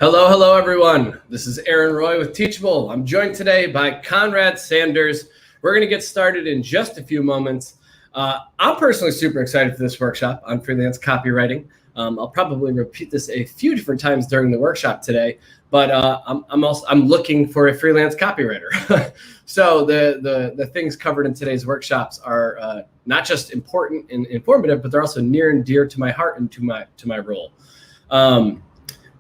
Hello, everyone. This is Aaron Roy with Teachable. I'm joined today by Conrad Sanders. We're going to get started in just a few moments. I'm personally super excited for this workshop on freelance copywriting. I'll probably repeat this a few different times during the workshop today, but I'm looking for a freelance copywriter. So the things covered in today's workshops are not just important and informative, but they're also near and dear to my heart and to my role.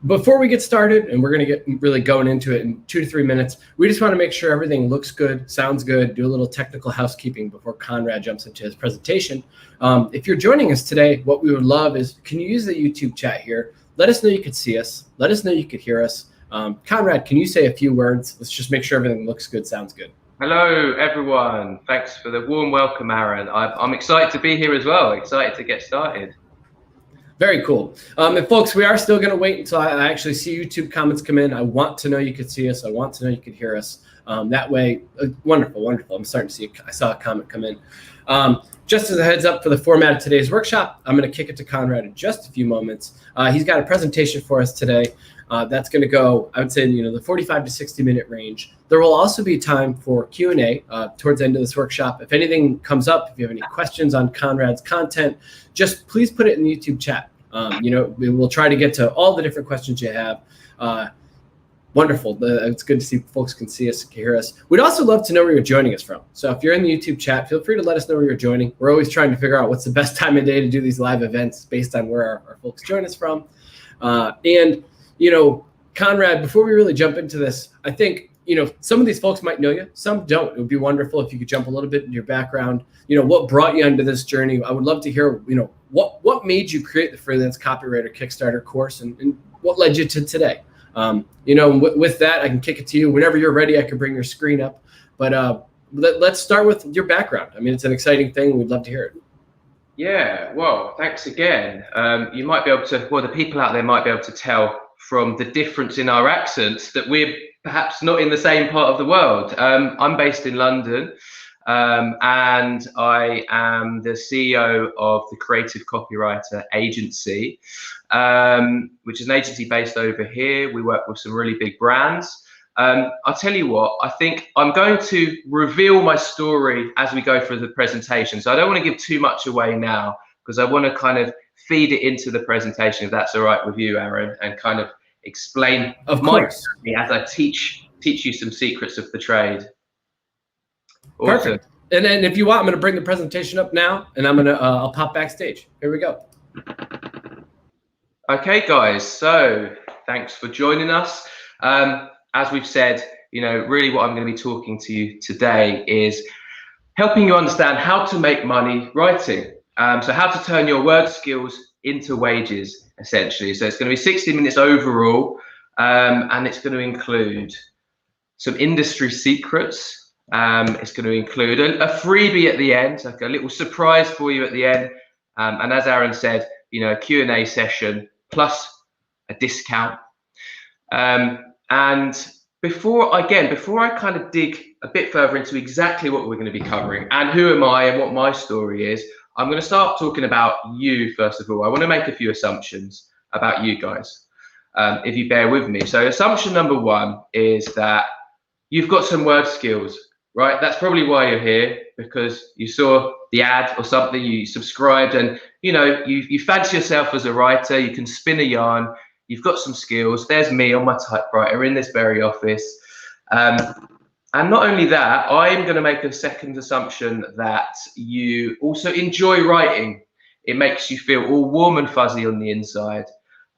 Before we get started, and we're going to get really going into it in 2 to 3 minutes, we just want to make sure everything looks good, sounds good, do a little technical housekeeping before Conrad jumps into his presentation. If you're joining us today, what we would love is, can you use the YouTube chat here? Let us know you could see us. Let us know you could hear us. Conrad, can you say a few words? Let's just make sure everything looks good, sounds good. Hello, everyone. Thanks for the warm welcome, Aaron. I'm excited to be here as well, excited to get started. Very cool. And folks, we are still going to wait until I actually see YouTube comments come in. I want to know you could see us. I want to know you could hear us. That way, wonderful. I'm starting to see, I saw a comment come in. Just as a heads up for the format of today's workshop, I'm going to kick it to Conrad in just a few moments. He's got a presentation for us today. That's going to go, I would say, the 45 to 60 minute range. There will also be time for Q&A towards the end of this workshop. If anything comes up, if you have any questions on Conrad's content, just please put it in the YouTube chat. We will try to get to all the different questions you have. Wonderful. It's good to see folks can see us, can hear us. We'd also love to know where you're joining us from. So if you're in the YouTube chat, feel free to let us know where you're joining. We're always trying to figure out what's the best time of day to do these live events based on where our folks join us from. Conrad, before we really jump into this, I think, some of these folks might know you, some don't. It would be wonderful if you could jump a little bit into your background. What brought you into this journey? I would love to hear, what made you create the Freelance Copywriter Kickstarter course and what led you to today? With that, I can kick it to you. Whenever you're ready, I can bring your screen up. But let's start with your background. I mean, it's an exciting thing. We'd love to hear it. Yeah, well, thanks again. You might be able to, the people out there might be able to tell from the difference in our accents that we're perhaps not in the same part of the world. I'm based in London, and I am the CEO of the Creative Copywriter Agency, which is an agency based over here. We work with some really big brands. I'll tell you what, I think I'm going to reveal my story as we go through the presentation. So I don't want to give too much away now, because I want to kind of feed it into the presentation, if that's all right with you, Aaron, and kind of explain my journey as I teach you some secrets of the trade. Awesome. Perfect. And then if you want, I'm going to bring the presentation up now, and I'll pop backstage. Here we go. Okay, guys. So thanks for joining us. As we've said, really what I'm going to be talking to you today is helping you understand how to make money writing. So how to turn your word skills into wages, essentially. So it's going to be 60 minutes overall, and it's going to include some industry secrets. It's going to include a freebie at the end, like a little surprise for you at the end. And as Aaron said, a Q&A session plus a discount. And before I kind of dig a bit further into exactly what we're going to be covering and who am I and what my story is, I'm going to start talking about you first of all. I want to make a few assumptions about you guys, if you bear with me. So assumption number one is that you've got some word skills, right? That's probably why you're here, because you saw the ad or something, you subscribed, and you fancy yourself as a writer. You can spin a yarn. You've got some skills. There's me on my typewriter in this very office. And not only that, I'm going to make a second assumption that you also enjoy writing. It makes you feel all warm and fuzzy on the inside.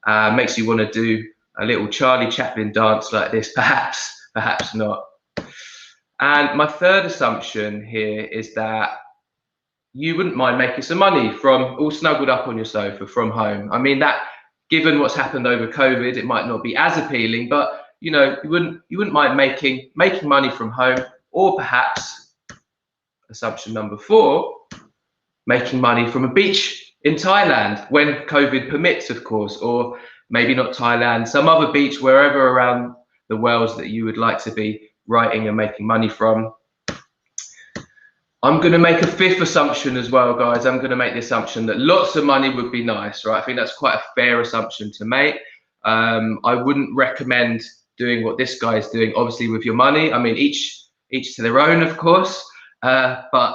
Makes you want to do a little Charlie Chaplin dance like this, perhaps not. And my third assumption here is that you wouldn't mind making some money from all snuggled up on your sofa from home. I mean, that, given what's happened over COVID, it might not be as appealing, but you wouldn't mind making money from home, or perhaps assumption number 4, making money from a beach in Thailand when COVID permits, of course, or maybe not Thailand, some other beach wherever around the world that you would like to be writing and making money from. I'm going to make a 5th assumption as well, guys. I'm going to make the assumption that lots of money would be nice, right? I think that's quite a fair assumption to make. I wouldn't recommend doing what this guy is doing, obviously, with your money. I mean, each to their own, of course, but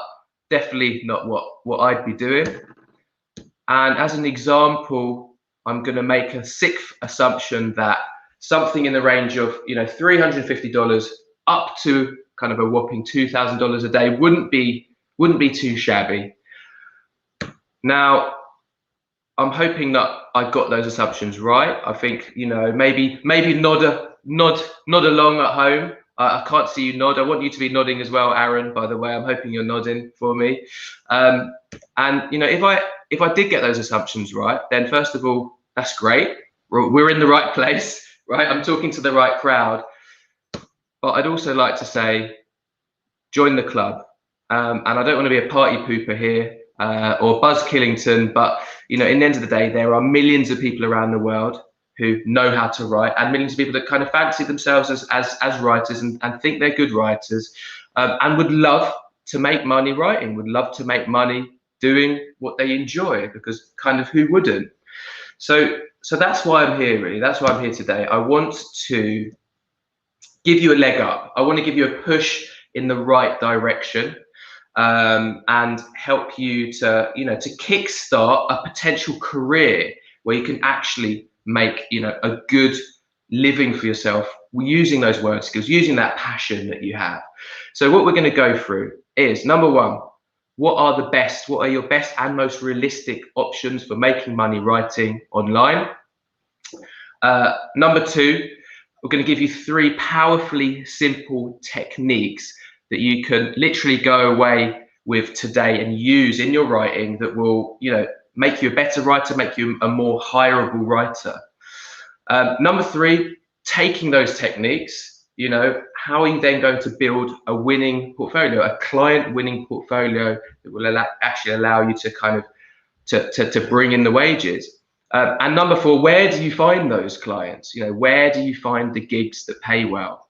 definitely not what I'd be doing. And as an example, I'm going to make a sixth assumption that something in the range of $350 up to kind of a whopping $2,000 a day wouldn't be too shabby. Now, I'm hoping that I got those assumptions right. I think maybe nod along at home. I can't see you nod. I want you to be nodding as well, Aaron. By the way, I'm hoping you're nodding for me. And if I did get those assumptions right, then first of all, that's great. We're in the right place, right? I'm talking to the right crowd. But I'd also like to say, join the club. And I don't want to be a party pooper here or Buzz Killington, but in the end of the day, there are millions of people around the world who know how to write, and millions of people that kind of fancy themselves as writers and think they're good writers, and would love to make money writing, would love to make money doing what they enjoy, because kind of who wouldn't? So that's why I'm here, really. That's why I'm here today. I want to give you a leg up. I want to give you a push in the right direction, and help you to kickstart a potential career where you can actually make a good living for yourself using those word skills, using that passion that you have. So what we're going to go through is, number one, what are your best and most realistic options for making money writing online? Number two, we're going to give you 3 powerfully simple techniques that you can literally go away with today and use in your writing that will make you a better writer, make you a more hireable writer. Number 3, taking those techniques, how are you then going to build a winning portfolio, a client winning portfolio that will actually allow you to kind of to bring in the wages? And number 4, where do you find those clients? Where do you find the gigs that pay well?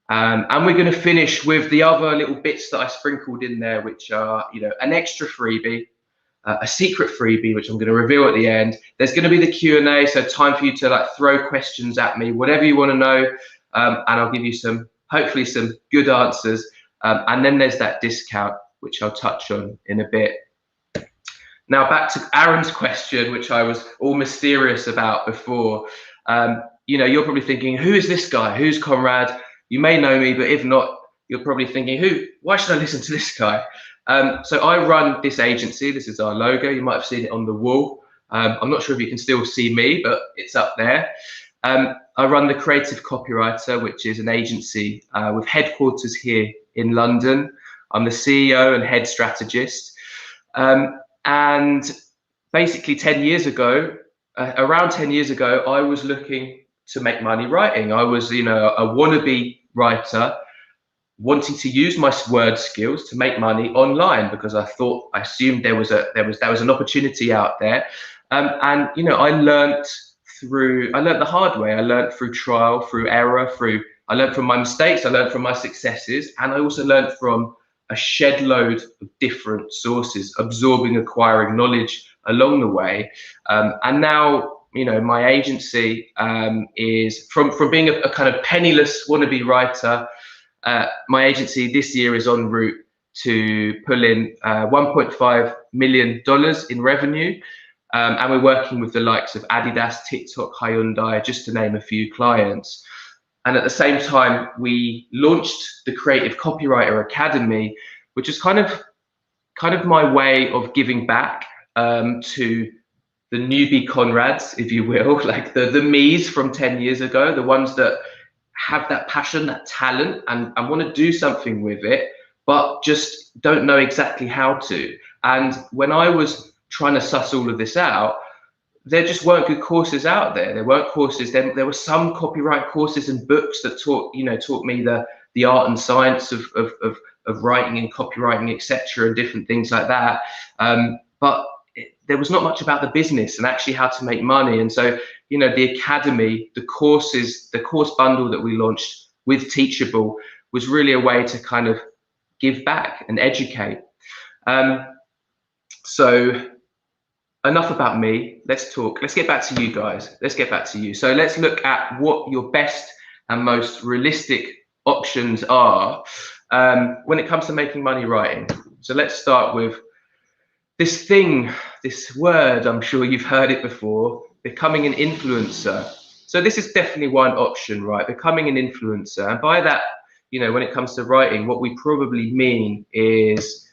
And we're going to finish with the other little bits that I sprinkled in there, which are, an extra freebie, a secret freebie, which I'm going to reveal at the end. There's going to be the Q&A, so time for you to throw questions at me, whatever you want to know, and I'll give you hopefully some good answers. And then there's that discount, which I'll touch on in a bit. Now back to Aaron's question, which I was all mysterious about before. You're probably thinking, who is this guy? Who's Conrad? You may know me, but if not, you're probably thinking, why should I listen to this guy? So I run this agency. This is our logo. You might have seen it on the wall. I'm not sure if you can still see me, but it's up there. I run the Creative Copywriter, which is an agency with headquarters here in London. I'm the CEO and head strategist. And basically 10 years ago, around 10 years ago, I was looking to make money writing. I was, a wannabe writer, wanting to use my word skills to make money online, because I assumed there was an opportunity out there. And I learned the hard way. I learned through trial, through error, I learned from my mistakes, I learned from my successes, and I also learned from a shed load of different sources, acquiring knowledge along the way. And now, my agency is from being a kind of penniless wannabe writer. My agency this year is en route to pull in $1.5 million in revenue. And we're working with the likes of Adidas, TikTok, Hyundai, just to name a few clients. And at the same time, we launched the Creative Copywriter Academy, which is kind of my way of giving back to the newbie Conrads, if you will, like the me's from 10 years ago, the ones that have that passion, that talent, and want to do something with it, but just don't know exactly how to. And when I was trying to suss all of this out, there just weren't good courses out there. There weren't courses. There were some copyright courses and books that taught me the art and science of writing and copywriting, etc., and different things like that. But there was not much about the business and actually how to make money. And so, the academy, the course bundle that we launched with Teachable was really a way to kind of give back and educate. So enough about me. Let's talk. Let's get back to you guys. Let's get back to you. So let's look at what your best and most realistic options are when it comes to making money writing. So let's start with this thing, this word, I'm sure you've heard it before, becoming an influencer. So this is definitely one option, right? Becoming an influencer. And by that, you know, when it comes to writing, what we probably mean is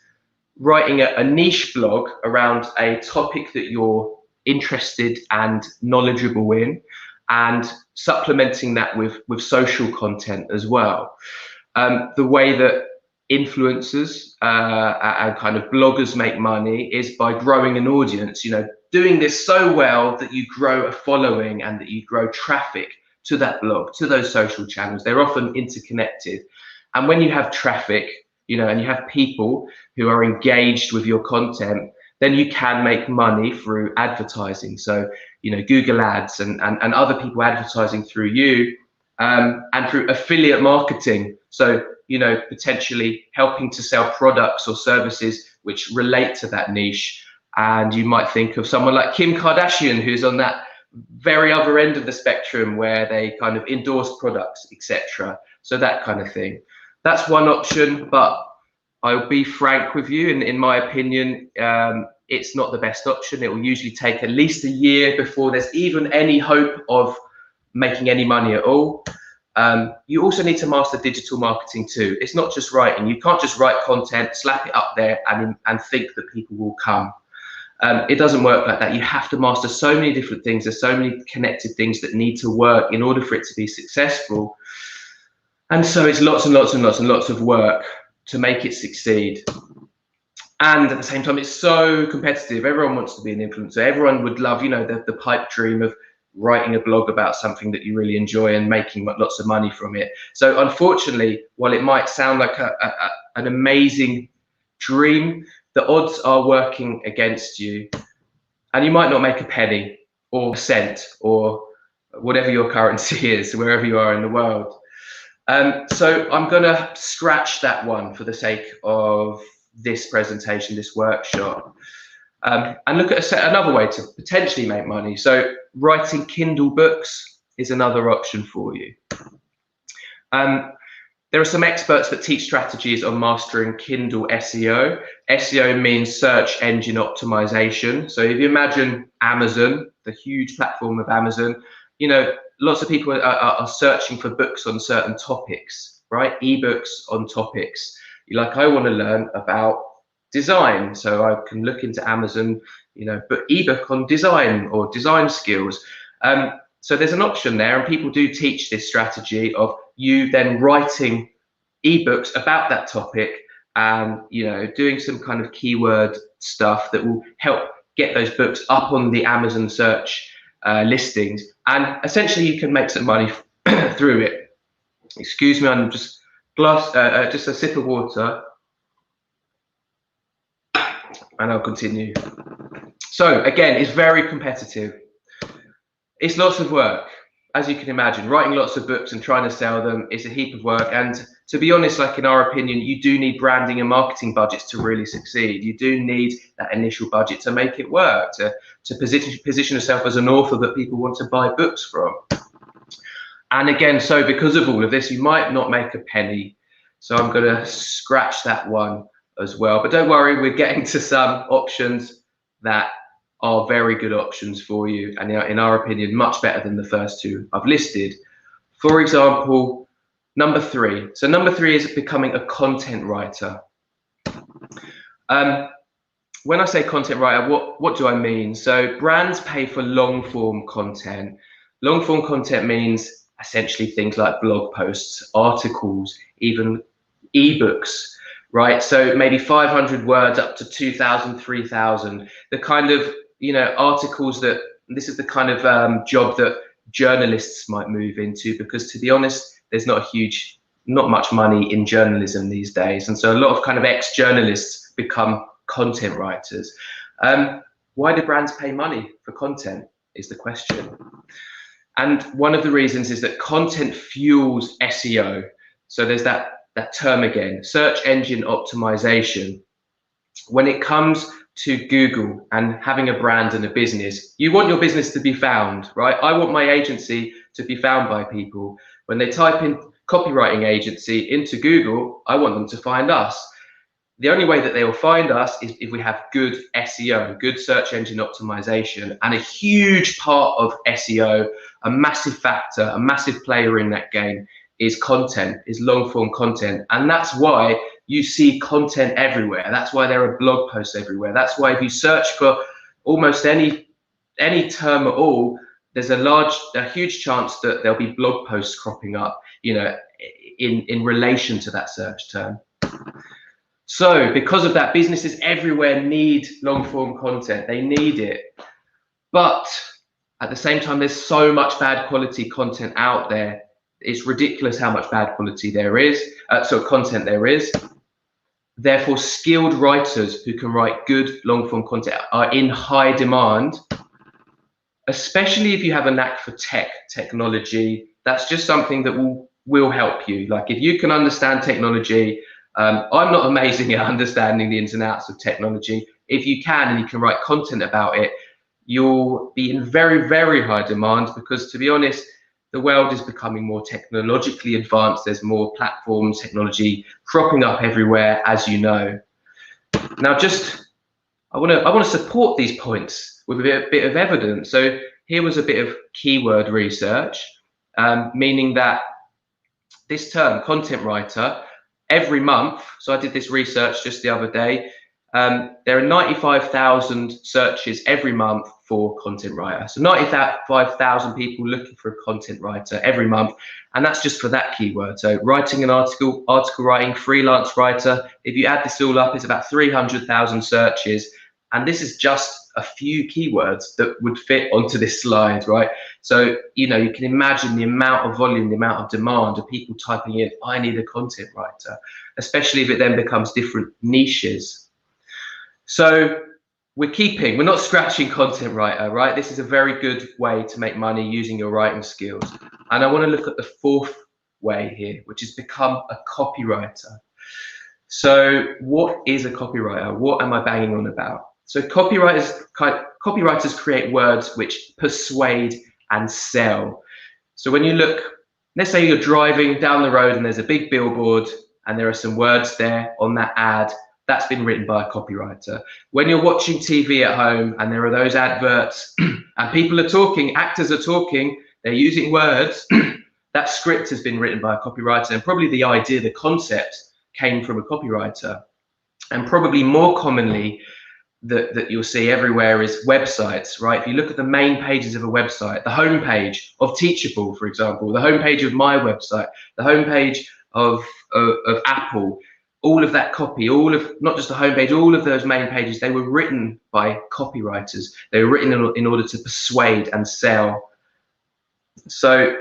writing a niche blog around a topic that you're interested and knowledgeable in, and supplementing that with social content as well. The way that influencers and kind of bloggers make money is by growing an audience, you know, doing this so well that you grow a following and that you grow traffic to that blog, to those social channels. They're often interconnected. And when you have traffic, you know, and you have people who are engaged with your content, then you can make money through advertising. So, you know, Google ads and other people advertising through you, and through affiliate marketing. So, you know, potentially helping to sell products or services which relate to that niche. And you might think of someone like Kim Kardashian, who's on that very other end of the spectrum where they kind of endorse products, etc. So that kind of thing. That's one option, but I'll be frank with you, in my opinion, it's not the best option. It will usually take at least a year before there's even any hope of making any money at all. You also need to master digital marketing too. It's not just writing. You can't just write content, slap it up there and think that people will come. It doesn't work like that. You have to master so many different things. There's so many connected things that need to work in order for it to be successful. And so it's lots and lots and lots and lots of work to make it succeed. And at the same time, it's so competitive. Everyone wants to be an influencer. Everyone would love, you know, the pipe dream of writing a blog about something that you really enjoy and making lots of money from it. So unfortunately, while it might sound like an amazing dream, the odds are working against you, and you might not make a penny or a cent or whatever your currency is, wherever you are in the world. So I'm going to scratch that one for the sake of this presentation, this workshop, and look at another way to potentially make money. So writing Kindle books is another option for you. There are some experts that teach strategies on mastering Kindle SEO. SEO means search engine optimization. So if you imagine Amazon, the huge platform of Amazon, you know, lots of people are searching for books on certain topics, right? Ebooks on topics. Like, I want to learn about design, so I can look into Amazon, you know, but ebook on design or design skills. So there's an option there, and people do teach this strategy of you then writing ebooks about that topic and, you know, doing some kind of keyword stuff that will help get those books up on the Amazon search listings, and essentially you can make some money through it. Excuse me, I'm just just a sip of water, and I'll continue. So again, it's very competitive. It's lots of work, as you can imagine. Writing lots of books and trying to sell them is a heap of work. And to be honest, like, in our opinion, you do need branding and marketing budgets to really succeed. You do need that initial budget to make it work, to position yourself as an author that people want to buy books from. And again, so because of all of this, you might not make a penny. So I'm going to scratch that one as well. But don't worry, we're getting to some options that are very good options for you, and in our opinion, much better than the first two I've listed. For example, number 3. So number 3 is becoming a content writer. When I say content writer, what do I mean? So brands pay for long form content. Long form content means essentially things like blog posts, articles, even ebooks, right? So maybe 500 words up to 2,000, 3,000. The kind of, you know, articles that, this is the kind of job that journalists might move into, because to be honest, there's not much money in journalism these days. And so a lot of kind of ex-journalists become content writers. Why do brands pay money for content is the question. And one of the reasons is that content fuels SEO. So there's that term again, search engine optimization. When it comes to Google and having a brand and a business, you want your business to be found, right? I want my agency to be found by people. When they type in copywriting agency into Google, I want them to find us. The only way that they will find us is if we have good SEO, good search engine optimization, and a huge part of SEO, a massive factor, a massive player in that game is content, is long form content. And that's why you see content everywhere. That's why there are blog posts everywhere. That's why if you search for almost any term at all, there's a huge chance that there'll be blog posts cropping up, you know, in relation to that search term. So because of that, businesses everywhere need long form content. They need it. But at the same time, there's so much bad quality content out there. It's ridiculous how much bad quality there is, content there is. Therefore, skilled writers who can write good long form content are in high demand, especially if you have a knack for technology. That's just something that will help you. Like if you can understand technology, I'm not amazing at understanding the ins and outs of technology. If you can and you can write content about it, you'll be in very, very high demand, because to be honest, the world is becoming more technologically advanced. There's more platforms, technology cropping up everywhere, as you know. Now, I want to support these points with a bit of evidence. So here was a bit of keyword research, meaning that this term, content writer, every month, so I did this research just the other day, there are 95,000 searches every month for content writer. So 95,000 people looking for a content writer every month, and that's just for that keyword. So writing an article writing, freelance writer, if you add this all up, it's about 300,000 searches, and this is just a few keywords that would fit onto this slide, right? So, you know, you can imagine the amount of volume, the amount of demand of people typing in, I need a content writer, especially if it then becomes different niches. So we're not scratching content writer, right? This is a very good way to make money using your writing skills. And I want to look at the fourth way here, which is become a copywriter. So what is a copywriter? What am I banging on about? So copywriters create words which persuade and sell. So when you look, let's say you're driving down the road and there's a big billboard and there are some words there on that ad, that's been written by a copywriter. When you're watching TV at home and there are those adverts and people are talking, actors are talking, they're using words, that script has been written by a copywriter, and probably the idea, the concept came from a copywriter. And probably more commonly, that you'll see everywhere is websites, right? If you look at the main pages of a website, the homepage of Teachable, for example, the homepage of my website, the homepage of Apple, all of that copy, not just the homepage, all of those main pages, they were written by copywriters. They were written in order to persuade and sell. So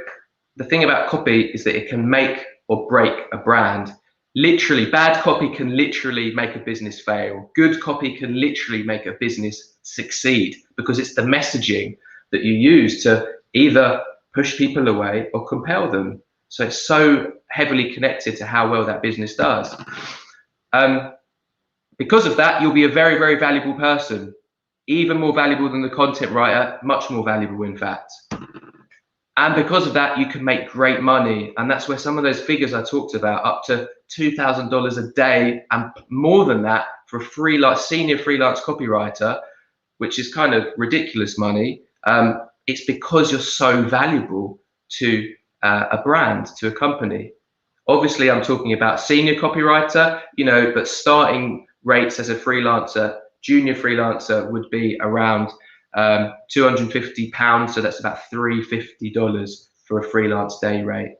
the thing about copy is that it can make or break a brand. Literally, bad copy can literally make a business fail. Good copy can literally make a business succeed, because it's the messaging that you use to either push people away or compel them. So it's so heavily connected to how well that business does. Because of that, you'll be a very, very valuable person, even more valuable than the content writer, much more valuable, in fact. And because of that, you can make great money. And that's where some of those figures I talked about, up to $2,000 a day and more than that for a senior freelance copywriter, which is kind of ridiculous money. It's because you're so valuable to a brand, to a company. Obviously, I'm talking about senior copywriter, but starting rates as a freelancer, junior freelancer would be around £250, so that's about $350 for a freelance day rate.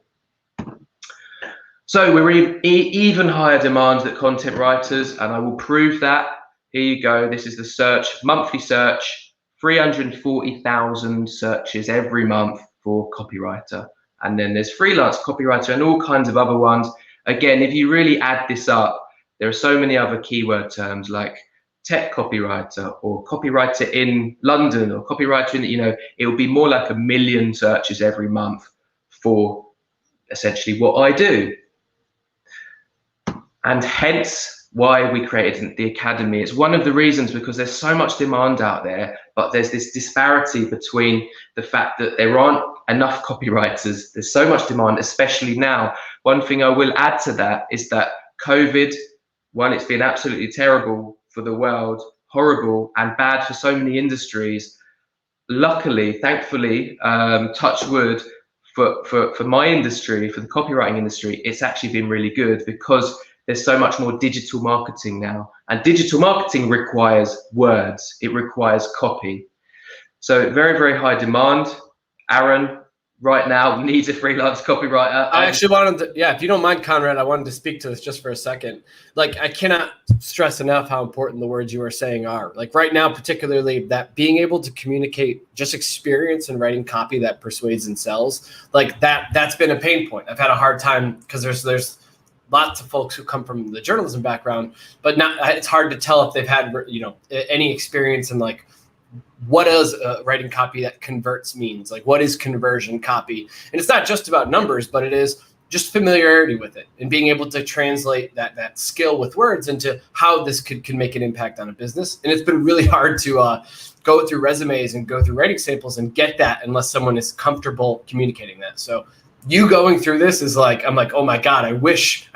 So we're even higher demand than content writers, and I will prove that. Here you go. This is the search, monthly search, 340,000 searches every month for copywriter. And then there's freelance copywriter and all kinds of other ones. Again, if you really add this up, there are so many other keyword terms like tech copywriter or copywriter in London or copywriter in, it will be more like 1 million searches every month for essentially what I do. And hence why we created the Academy. It's one of the reasons because there's so much demand out there, but there's this disparity between the fact that there aren't enough copywriters. There's so much demand, especially now. One thing I will add to that is that COVID, one, it's been absolutely terrible for the world, horrible and bad for so many industries. Luckily, thankfully, touch wood, for my industry, for the copywriting industry, it's actually been really good because there's so much more digital marketing now, and digital marketing requires words, it requires copy. So very, very high demand. Aaron, right now, needs a freelance copywriter. I actually wanted to, yeah, if you don't mind, Conrad, I wanted to speak to this just for a second. Like, I cannot stress enough how important the words you are saying are. Like right now, particularly that being able to communicate just experience in writing copy that persuades and sells, like that's been a pain point. I've had a hard time because there's lots of folks who come from the journalism background, but it's hard to tell if they've had, any experience in like, what does writing copy that converts means? Like, what is conversion copy? And it's not just about numbers, but it is just familiarity with it and being able to translate that skill with words into how this can make an impact on a business. And it's been really hard to go through resumes and go through writing samples and get that unless someone is comfortable communicating that. So you going through this is like, I'm like, oh my God, I wish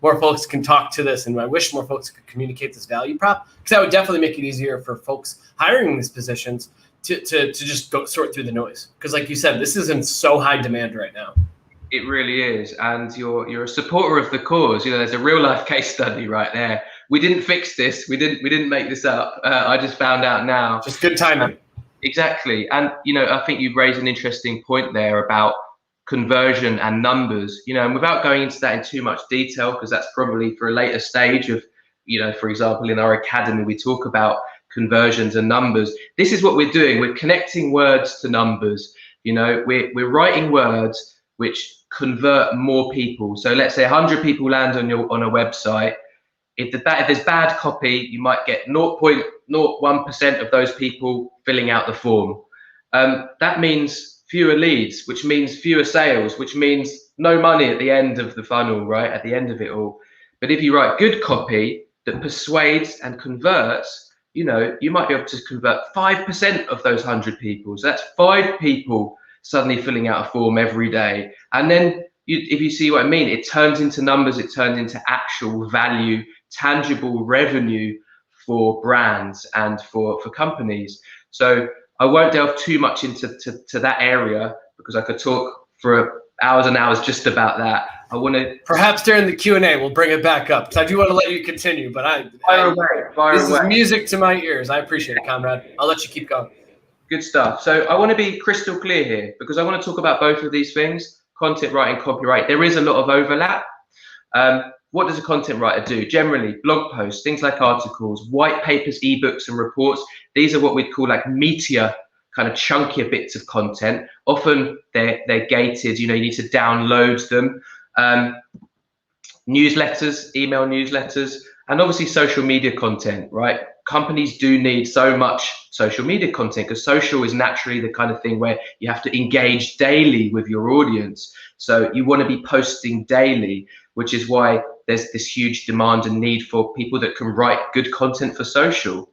more folks can talk to this, and I wish more folks could communicate this value prop, because that would definitely make it easier for folks hiring in these positions to just go sort through the noise. Because like you said, this is in so high demand right now. It really is, and you're a supporter of the cause. There's a real life case study right there. We didn't fix this. We didn't make this up. I just found out now. Just good timing. Exactly, and I think you raised an interesting point there about conversion and numbers, and without going into that in too much detail, because that's probably for a later stage of, for example, in our academy, we talk about conversions and numbers. This is what we're doing. We're connecting words to numbers. We're writing words which convert more people. So let's say 100 people land on a website. If there's bad copy, you might get 0.01% of those people filling out the form. That means fewer leads, which means fewer sales, which means no money at the end of the funnel, right? At the end of it all. But if you write good copy that persuades and converts, you might be able to convert 5% of those 100 people. So that's 5 people suddenly filling out a form every day. And then if you see what I mean, it turns into numbers, it turns into actual value, tangible revenue for brands and for companies. So I won't delve too much into that area because I could talk for hours and hours just about that. I want to perhaps during the Q&A we'll bring it back up, because I do want to let you continue. But fire away. This is music to my ears. I appreciate it, Conrad. I'll let you keep going. Good stuff. So I want to be crystal clear here because I want to talk about both of these things: content writing, copyright. There is a lot of overlap. What does a content writer do? Generally, blog posts, things like articles, white papers, ebooks, and reports. These are what we'd call like meatier, kind of chunkier bits of content. Often they're gated. You need to download them. Newsletters, email newsletters, and obviously social media content, right? Companies do need so much social media content because social is naturally the kind of thing where you have to engage daily with your audience. So you want to be posting daily, which is why there's this huge demand and need for people that can write good content for social.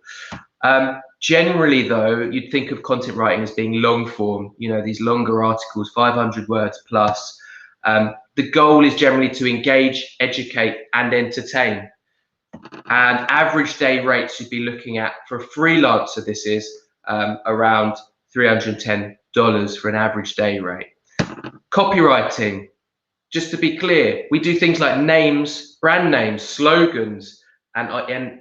Generally, though, you'd think of content writing as being long form, these longer articles, 500 words plus. The goal is generally to engage, educate, and entertain. And average day rates you'd be looking at for a freelancer, this is around $310 for an average day rate. Copywriting, just to be clear, we do things like names, brand names, slogans, and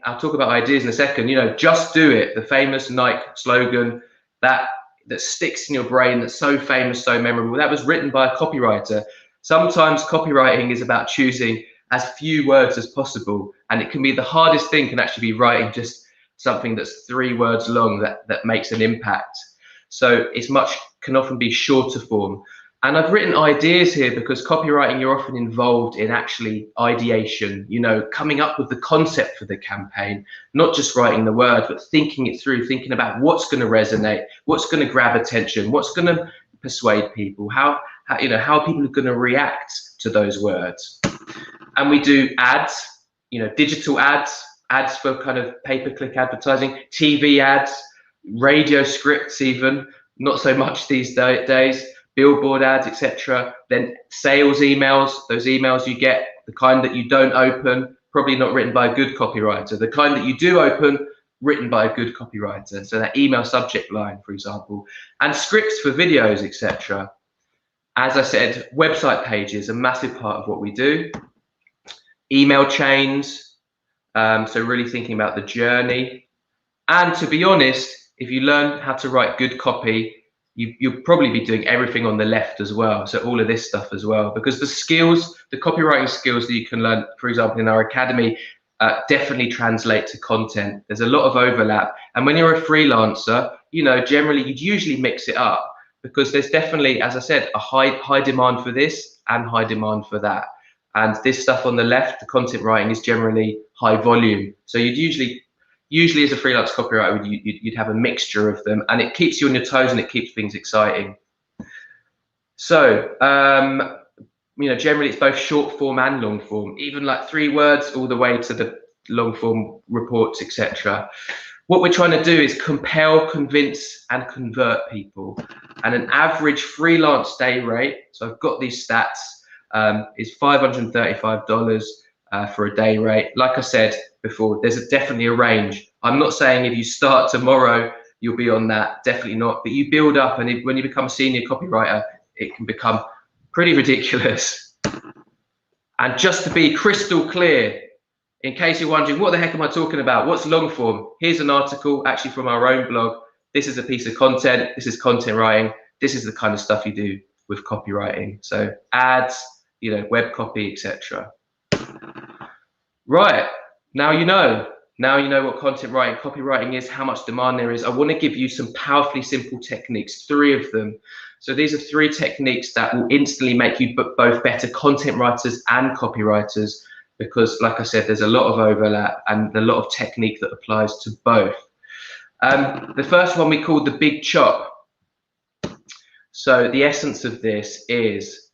I'll talk about ideas in a second. Just do it, the famous Nike slogan that sticks in your brain, that's so famous, so memorable. That was written by a copywriter. Sometimes copywriting is about choosing as few words as possible, and it can be the hardest thing can actually be writing just something that's 3 words long that makes an impact. So can often be shorter form. And I've written ideas here because copywriting, you're often involved in actually ideation, coming up with the concept for the campaign, not just writing the word, but thinking it through, thinking about what's going to resonate, what's going to grab attention, what's going to persuade people, how people are going to react to those words. And we do ads, digital ads for kind of pay-per-click advertising, TV ads, radio scripts, even not so much these days, billboard ads, etc. Then sales emails, those emails you get, the kind that you don't open, probably not written by a good copywriter. The kind that you do open, written by a good copywriter. So that email subject line, for example, and scripts for videos, etc. As I said, website pages, a massive part of what we do. Email chains, so really thinking about the journey. And to be honest, if you learn how to write good copy, you'll probably be doing everything on the left as well. So all of this stuff as well, because the skills, the copywriting skills that you can learn, for example, in our academy, definitely translate to content. There's a lot of overlap. And when you're a freelancer, generally you'd usually mix it up, because there's definitely, as I said, a high demand for this and high demand for that. And this stuff on the left, the content writing, is generally high volume. So you'd usually as a freelance copywriter, you'd have a mixture of them, and it keeps you on your toes and it keeps things exciting. So, generally it's both short form and long form, even like 3 words all the way to the long form reports, etc. What we're trying to do is compel, convince, and convert people. And an average freelance day rate, so I've got these stats, is $535 for a day rate. Like I said before, there's definitely a range. I'm not saying if you start tomorrow, you'll be on that, definitely not. But you build up, and when you become a senior copywriter, it can become pretty ridiculous. And just to be crystal clear, in case you're wondering, what the heck am I talking about? What's long form? Here's an article actually from our own blog. This is a piece of content. This is content writing. This is the kind of stuff you do with copywriting. So ads, web copy, etc. Right, now you know what content writing, copywriting is, how much demand there is. I want to give you some powerfully simple techniques, 3 of them. So these are 3 techniques that will instantly make you both better content writers and copywriters, because like I said, there's a lot of overlap and a lot of technique that applies to both. The first one we call the big chop. So the essence of this is,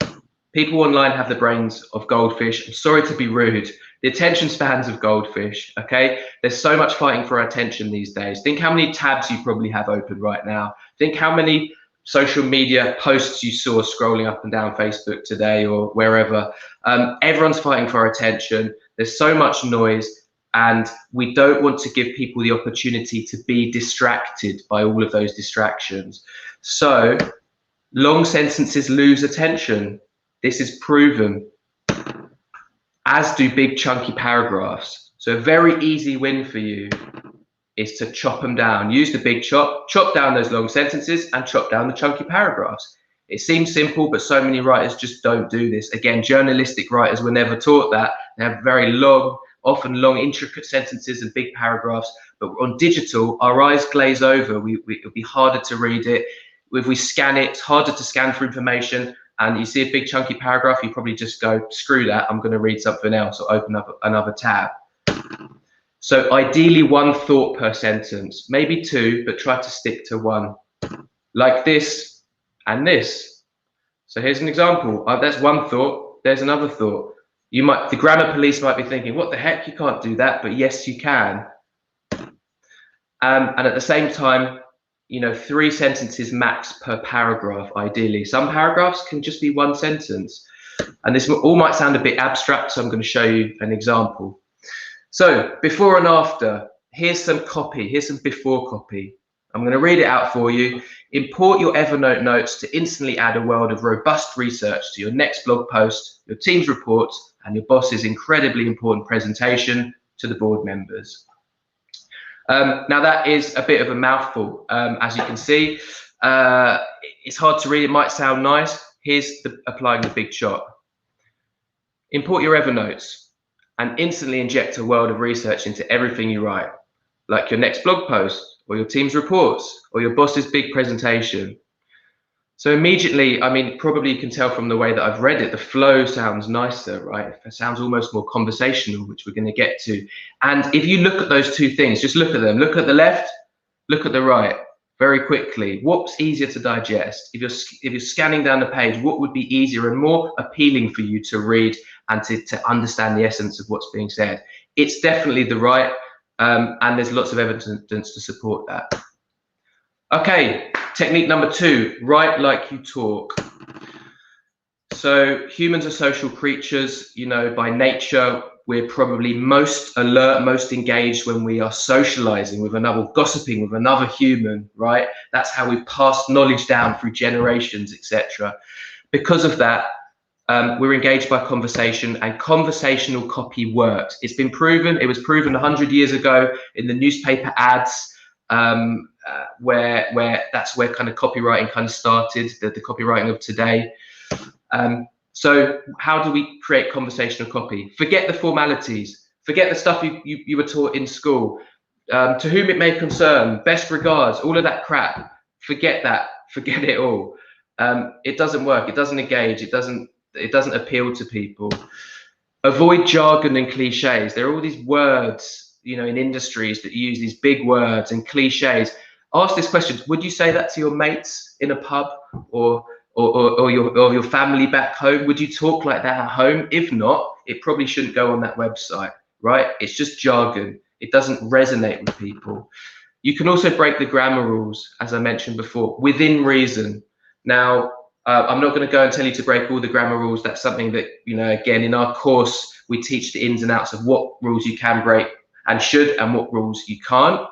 people online have the brains of goldfish. I'm sorry to be rude. The attention spans of goldfish, okay? There's so much fighting for our attention these days. Think how many tabs you probably have open right now. Think how many social media posts you saw scrolling up and down Facebook today or wherever. Everyone's fighting for our attention. There's so much noise, and we don't want to give people the opportunity to be distracted by all of those distractions. So long sentences lose attention. This is proven, as do big chunky paragraphs. So a very easy win for you is to chop them down. Use the big chop down those long sentences and chop down the chunky paragraphs. It seems simple, but so many writers just don't do this. Again, journalistic writers were never taught that. They have very long, often long, intricate sentences and big paragraphs. But on digital, our eyes glaze over. It'll be harder to read it. If we scan it, it's harder to scan for information. And you see a big chunky paragraph, you probably just go, screw that, I'm going to read something else, or open up another tab. So ideally 1 thought per sentence, maybe 2, but try to stick to 1. Like this and this. So here's an example. That's 1 thought, there's another thought. The grammar police might be thinking, what the heck, you can't do that, but yes, you can. And at the same time, 3 sentences max per paragraph, ideally. Some paragraphs can just be 1 sentence. And this all might sound a bit abstract, so I'm going to show you an example. So before and after, here's some copy, here's some before copy. I'm going to read it out for you. Import your Evernote notes to instantly add a world of robust research to your next blog post, your team's reports, and your boss's incredibly important presentation to the board members. Now that is a bit of a mouthful, as you can see. It's hard to read, it might sound nice. Here's applying the big chop. Import your Evernotes and instantly inject a world of research into everything you write, like your next blog post, or your team's reports, or your boss's big presentation. So immediately, probably you can tell from the way that I've read it, the flow sounds nicer, right? It sounds almost more conversational, which we're going to get to. And if you look at those 2 things, just look at them. Look at the left, look at the right, very quickly. What's easier to digest? If you're scanning down the page, what would be easier and more appealing for you to read and to understand the essence of what's being said? it's definitely the right, and there's lots of evidence to support that. Okay, technique number 2, write like you talk. So humans are social creatures, you know, by nature. We're probably most alert, most engaged when we are socializing with another, gossiping with another human, right? That's how we pass knowledge down through generations, etc. Because of that, we're engaged by conversation, and conversational copy works. It's been proven. It was proven 100 years ago in the newspaper ads, where that's where kind of copywriting kind of started, the copywriting of today. So how do we create conversational copy? Forget the formalities. Forget the stuff you were taught in school. To whom it may concern, best regards, all of that crap. Forget that. Forget it all. It doesn't work. It doesn't engage. It doesn't appeal to people. Avoid jargon and cliches. There are all these words, you know, in industries that use these big words and cliches. Ask this question: would you say that to your mates in a pub or your family back home? Would you talk like that at home? If not, it probably shouldn't go on that website, right? It's just jargon. It doesn't resonate with people. You can also break the grammar rules, as I mentioned before, within reason. Now, I'm not going to go and tell you to break all the grammar rules. That's something that, you know, again, in our course, we teach the ins and outs of what rules you can break and should, and what rules you can't.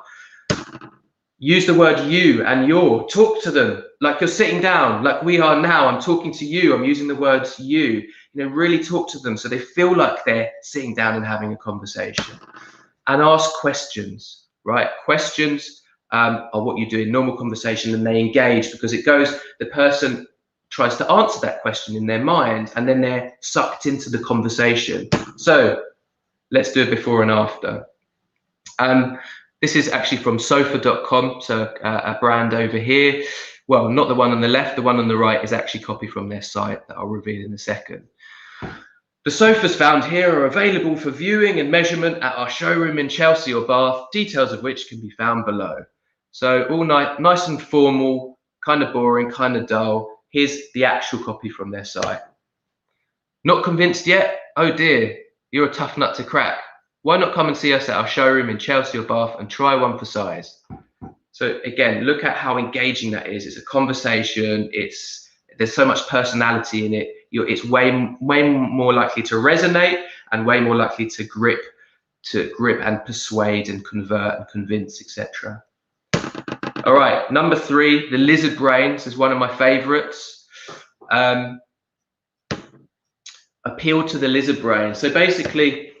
Use the word you and your. Talk to them like you're sitting down, like we are now. I'm talking to you. I'm using the words you. You know, really talk to them so they feel like they're sitting down and having a conversation. And ask questions, right? Questions are what you do in normal conversation, and they engage because it goes, the person tries to answer that question in their mind, and then they're sucked into the conversation. So let's do a before and after. This is actually from sofa.com, so a brand over here. Well, not the one on the left, the one on the right is actually copy from their site that I'll reveal in a second. The sofas found here are available for viewing and measurement at our showroom in Chelsea or Bath, details of which can be found below. So all nice and formal, kind of boring, kind of dull. Here's the actual copy from their site. Not convinced yet? Oh dear, you're a tough nut to crack. Why not come and see us at our showroom in Chelsea or Bath and try one for size? So again, look at how engaging that is. It's a conversation. There's so much personality in it. It's way more likely to resonate and way more likely to grip and persuade and convert and convince, etc. All right, number 3, the lizard brain. This is one of my favorites. Appeal to the lizard brain. So basically,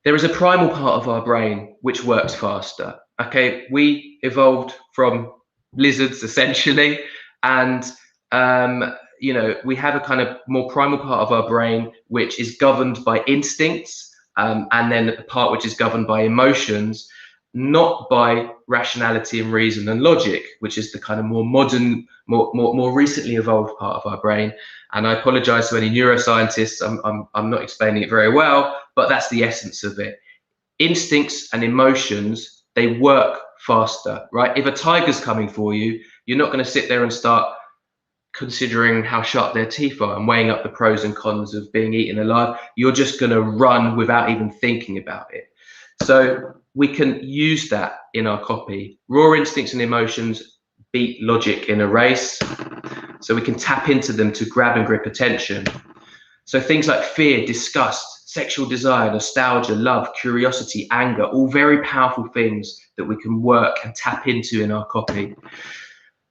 there is a primal part of our brain which works faster. Okay, we evolved from lizards essentially, and you know, we have a kind of more primal part of our brain which is governed by instincts, and then the part which is governed by emotions, not by rationality and reason and logic, which is the kind of more modern, more recently evolved part of our brain. And I apologize to any neuroscientists, I'm not explaining it very well, but that's the essence of it. Instincts and emotions, they work faster, right? If a tiger's coming for you, you're not going to sit there and start considering how sharp their teeth are and weighing up the pros and cons of being eaten alive. You're just going to run without even thinking about it. So we can use that in our copy. Raw instincts and emotions beat logic in a race. So we can tap into them to grab and grip attention. So things like fear, disgust, sexual desire, nostalgia, love, curiosity, anger, all very powerful things that we can work and tap into in our copy.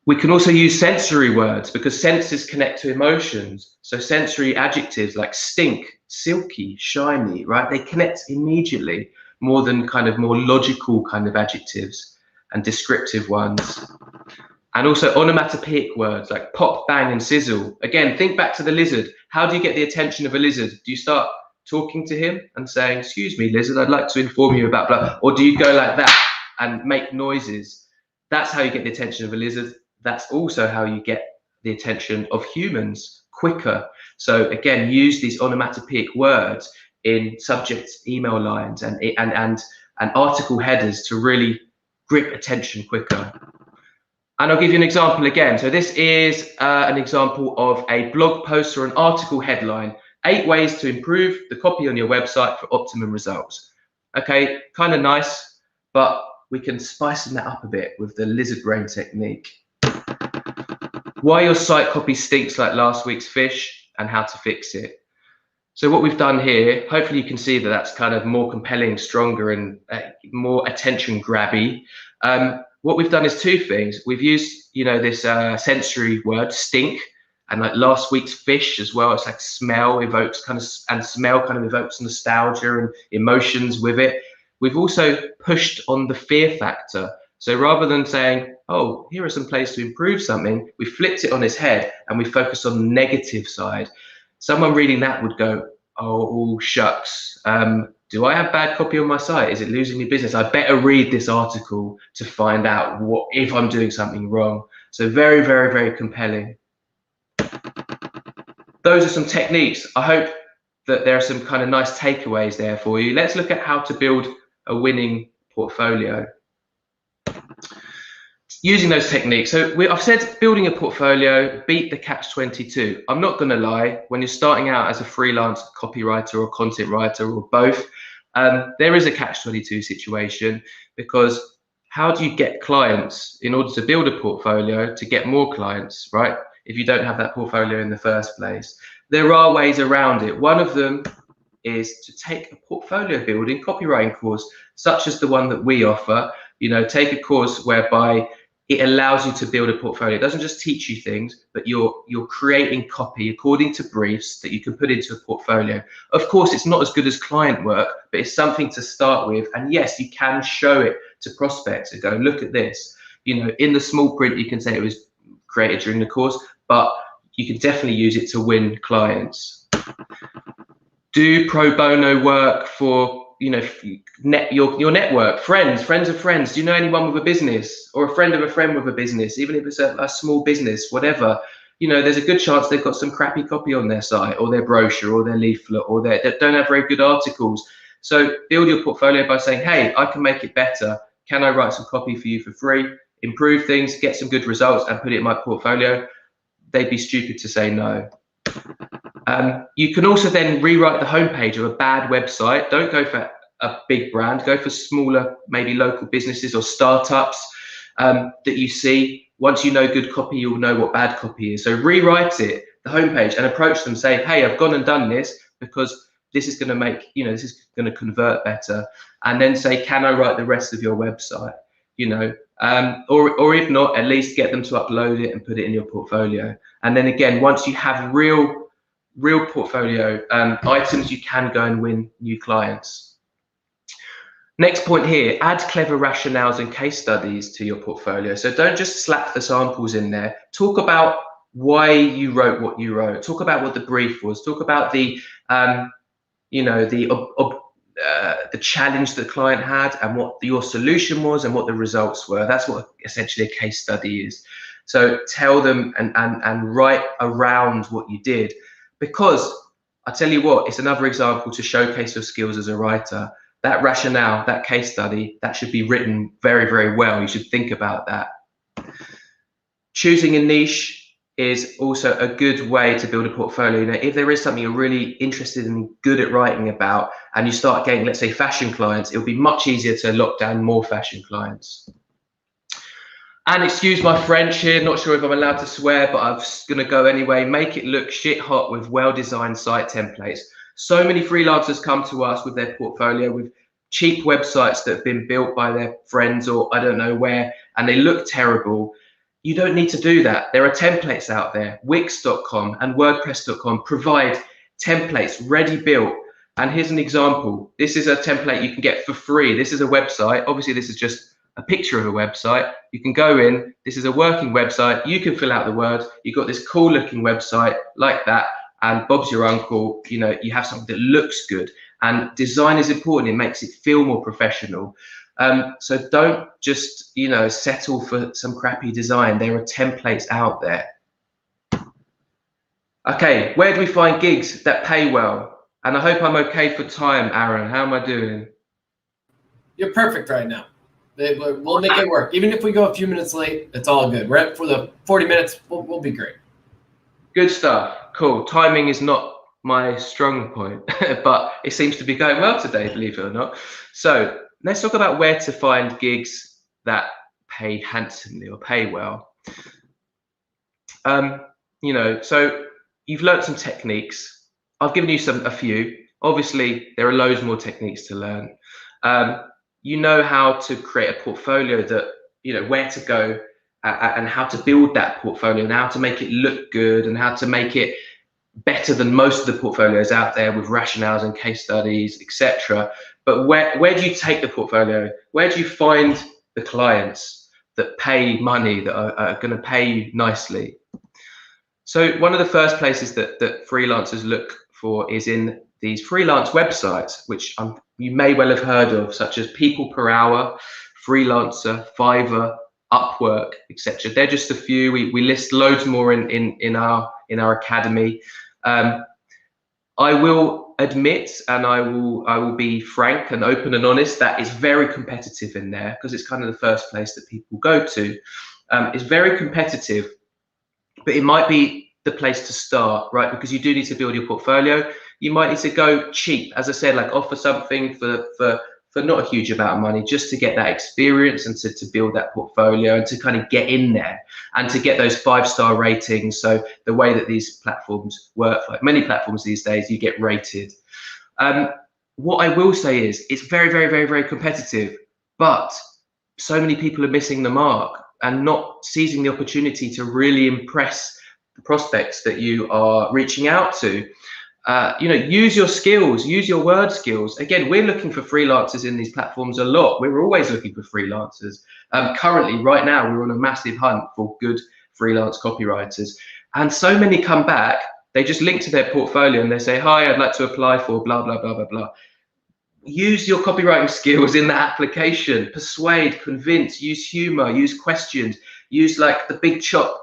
We can also use sensory words because senses connect to emotions. So sensory adjectives like stink, silky, shiny, right? They connect immediately, more than kind of more logical kind of adjectives and descriptive ones. And also onomatopoeic words like pop, bang, and sizzle. Again, think back to the lizard. How do you get the attention of a lizard? Do you start talking to him and saying, excuse me, lizard, I'd like to inform you about blah, or do you go like that and make noises? That's how you get the attention of a lizard. That's also how you get the attention of humans quicker. So again, use these onomatopoeic words in subject email lines and article headers to really grip attention quicker. And I'll give you an example again. So this is an example of a blog post or an article headline, 8 ways to improve the copy on your website for optimum results. Okay, kind of nice, but we can spice that up a bit with the lizard brain technique. Why your site copy stinks like last week's fish and how to fix it. So what we've done here, hopefully you can see that that's kind of more compelling, stronger, and more attention grabby. What we've done is two things. We've used, this sensory word, stink, and like last week's fish as well. It's like smell evokes smell kind of evokes nostalgia and emotions with it. We've also pushed on the fear factor. So rather than saying, oh, here are some places to improve something, we flipped it on its head and we focused on the negative side. Someone reading that would go, oh shucks, do I have bad copy on my site? Is it losing me business? I better read this article to find out if I'm doing something wrong. So very, very, very compelling. Those are some techniques. I hope that there are some kind of nice takeaways there for you. Let's look at how to build a winning portfolio using those techniques. So I've said building a portfolio, beat the catch-22. I'm not going to lie, when you're starting out as a freelance copywriter or content writer or both, there is a catch-22 situation, because how do you get clients in order to build a portfolio to get more clients, right? If you don't have that portfolio in the first place. There are ways around it. One of them is to take a portfolio building copywriting course, such as the one that we offer. Take a course whereby it allows you to build a portfolio. It doesn't just teach you things, but you're creating copy according to briefs that you can put into a portfolio. Of course, it's not as good as client work, but it's something to start with. And yes, you can show it to prospects and go, look at this. In the small print, you can say it was created during the course, but you can definitely use it to win clients. Do pro bono work for your network, friends of friends. Do you know anyone with a business, or a friend of a friend with a business, even if it's a small business, whatever? There's a good chance they've got some crappy copy on their site or their brochure or their leaflet, or they don't have very good articles. So build your portfolio by saying, hey, I can make it better. Can I write some copy for you for free, improve things, get some good results, and put it in my portfolio? They'd be stupid to say no. You can also then rewrite the homepage of a bad website. Don't go for a big brand, go for smaller, maybe local businesses or startups that you see. Once you know good copy, you'll know what bad copy is. So rewrite it, the homepage, and approach them, say, hey, I've gone and done this because this is going to make, this is going to convert better. And then say, can I write the rest of your website? Or if not, at least get them to upload it and put it in your portfolio. And then again, once you have real portfolio items, you can go and win new clients. Next point here, add clever rationales and case studies to your portfolio. So don't just slap the samples in there. Talk about why you wrote what you wrote. Talk about what the brief was. Talk about the challenge the client had and what your solution was and what the results were. That's what essentially a case study is. So tell them and write around what you did, because I tell you what, it's another example to showcase your skills as a writer. That rationale, that case study, that should be written very, very well. You should think about that. Choosing a niche is also a good way to build a portfolio. If there is something you're really interested and good at writing about, and you start getting, let's say, fashion clients, it'll be much easier to lock down more fashion clients. And excuse my French here, not sure if I'm allowed to swear, but I'm just gonna go anyway. Make it look shit hot with well-designed site templates. So many freelancers come to us with their portfolio with cheap websites that have been built by their friends or I don't know where, and they look terrible. You don't need to do that. There are templates out there. Wix.com and WordPress.com provide templates ready built. And here's an example. This is a template you can get for free. This is a website. Obviously, this is just a picture of a website. You can go in. This is a working website. You can fill out the words. You've got this cool looking website like that. And Bob's your uncle. You have something that looks good. And design is important. It makes it feel more professional. So don't just, settle for some crappy design. There are templates out there. Okay, where do we find gigs that pay well? And I hope I'm okay for time, Aaron. How am I doing? You're perfect right now. We'll make it work. Even if we go a few minutes late, it's all good. We're for the 40 minutes. We'll be great. Good stuff. Cool. Timing is not my strong point, but it seems to be going well today, believe it or not. So let's talk about where to find gigs that pay handsomely or pay well. So you've learned some techniques. I've given you a few. Obviously, there are loads more techniques to learn. You know how to create a portfolio that, where to go and how to build that portfolio and how to make it look good and how to make it better than most of the portfolios out there with rationales and case studies, etc. But where do you take the portfolio? Where do you find the clients that pay money, that are going to pay you nicely? So one of the first places that freelancers look for is in these freelance websites, which you may well have heard of, such as People Per Hour, Freelancer, Fiverr, Upwork, etc. They're just a few. We list loads more in our academy. I will admit, and I will be frank and open and honest, that it's very competitive in there, because it's kind of the first place that people go to. It's very competitive, but it might be the place to start, right? Because you do need to build your portfolio. You might need to go cheap, as I said, like offer something for not a huge amount of money, just to get that experience and to build that portfolio and to kind of get in there and to get those 5-star ratings. So the way that these platforms work, like many platforms these days, you get rated. What I will say is it's very, very, very, very competitive, but so many people are missing the mark and not seizing the opportunity to really impress the prospects that you are reaching out to. Use your skills, use your word skills. Again, we're looking for freelancers in these platforms a lot. We're always looking for freelancers. Currently, right now, we're on a massive hunt for good freelance copywriters. And so many come back, they just link to their portfolio and they say, hi, I'd like to apply for blah, blah, blah, blah, blah. Use your copywriting skills in that application. Persuade, convince, use humor, use questions, use like the big chop.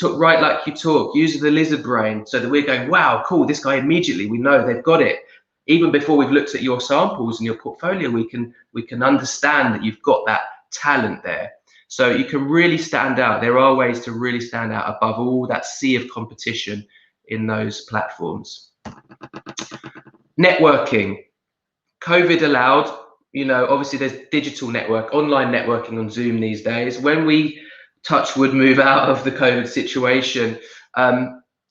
Write like you talk, use the lizard brain, so that we're going, wow, cool, this guy immediately, we know they've got it. Even before we've looked at your samples and your portfolio, we can understand that you've got that talent there. So you can really stand out. There are ways to really stand out above all that sea of competition in those platforms. Networking. COVID allowed, obviously there's digital online networking on Zoom these days. When we touch wood move out of the COVID situation,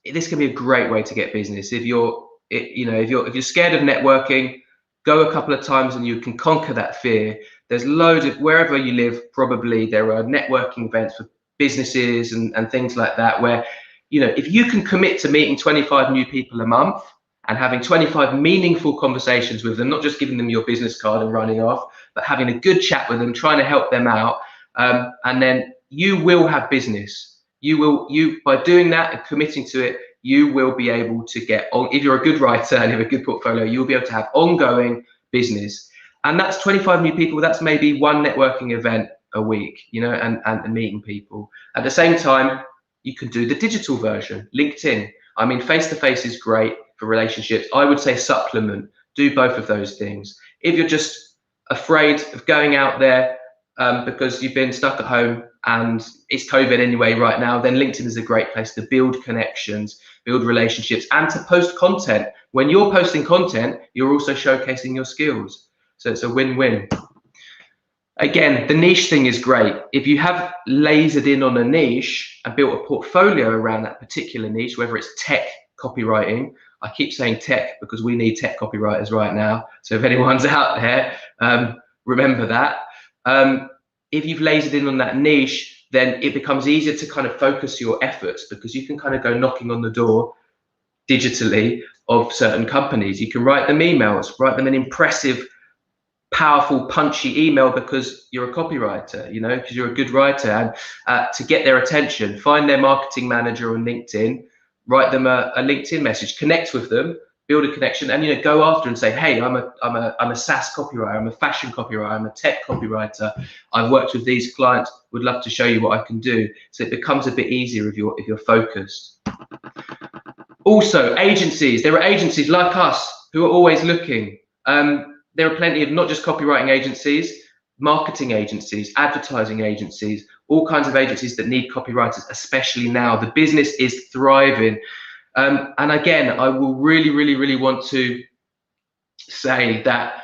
this can be a great way to get business. If you're scared of networking, go a couple of times and you can conquer that fear. There's loads of, wherever you live, probably there are networking events for businesses and things like that, where, if you can commit to meeting 25 new people a month and having 25 meaningful conversations with them, not just giving them your business card and running off, but having a good chat with them, trying to help them out, and then you will have business. By doing that and committing to it, you will be able to get on. If you're a good writer and you have a good portfolio, you'll be able to have ongoing business. And that's 25 new people. That's maybe one networking event a week, and meeting people. At the same time, you can do the digital version, LinkedIn. I mean, face-to-face is great for relationships. I would say supplement, do both of those things. If you're just afraid of going out there because you've been stuck at home and it's COVID anyway right now, then LinkedIn is a great place to build connections, build relationships, and to post content. When you're posting content, you're also showcasing your skills. So it's a win-win. Again, the niche thing is great. If you have lasered in on a niche and built a portfolio around that particular niche, whether it's tech copywriting, I keep saying tech because we need tech copywriters right now. So if anyone's out there, remember that. If you've lasered in on that niche, then it becomes easier to kind of focus your efforts, because you can kind of go knocking on the door digitally of certain companies. You can write them emails, write them an impressive, powerful, punchy email because you're a copywriter, because you're a good writer, and to get their attention, find their marketing manager on LinkedIn, write them a LinkedIn message, connect with them, build a connection, and go after and say, hey, I'm a SaaS copywriter, I'm a fashion copywriter, I'm a tech copywriter, I've worked with these clients, would love to show you what I can do. So it becomes a bit easier if you're focused. Also, agencies. There are agencies like us who are always looking. There are plenty of not just copywriting agencies, marketing agencies, advertising agencies, all kinds of agencies that need copywriters, especially now. The business is thriving. And again, I will really want to say that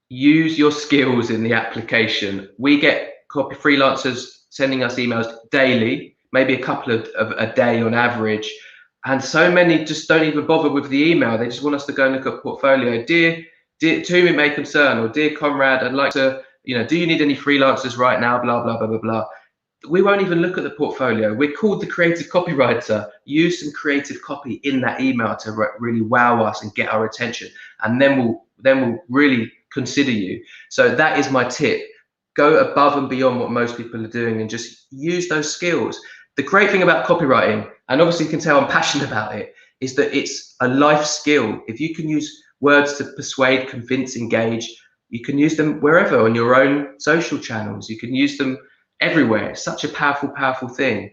use your skills in the application. We get copy freelancers sending us emails daily, maybe a couple of a day on average. And so many just don't even bother with the email. They just want us to go and look at portfolio. Dear, to whom it may concern, or dear Conrad, I'd like to, do you need any freelancers right now? Blah, blah, blah, blah, blah. We won't even look at the portfolio. We're called the creative copywriter. Use some creative copy in that email to really wow us and get our attention. And then we'll really consider you. So that is my tip. Go above and beyond what most people are doing and just use those skills. The great thing about copywriting, and obviously you can tell I'm passionate about it, is that it's a life skill. If you can use words to persuade, convince, engage, you can use them wherever on your own social channels. You can use them everywhere. It's such a powerful thing.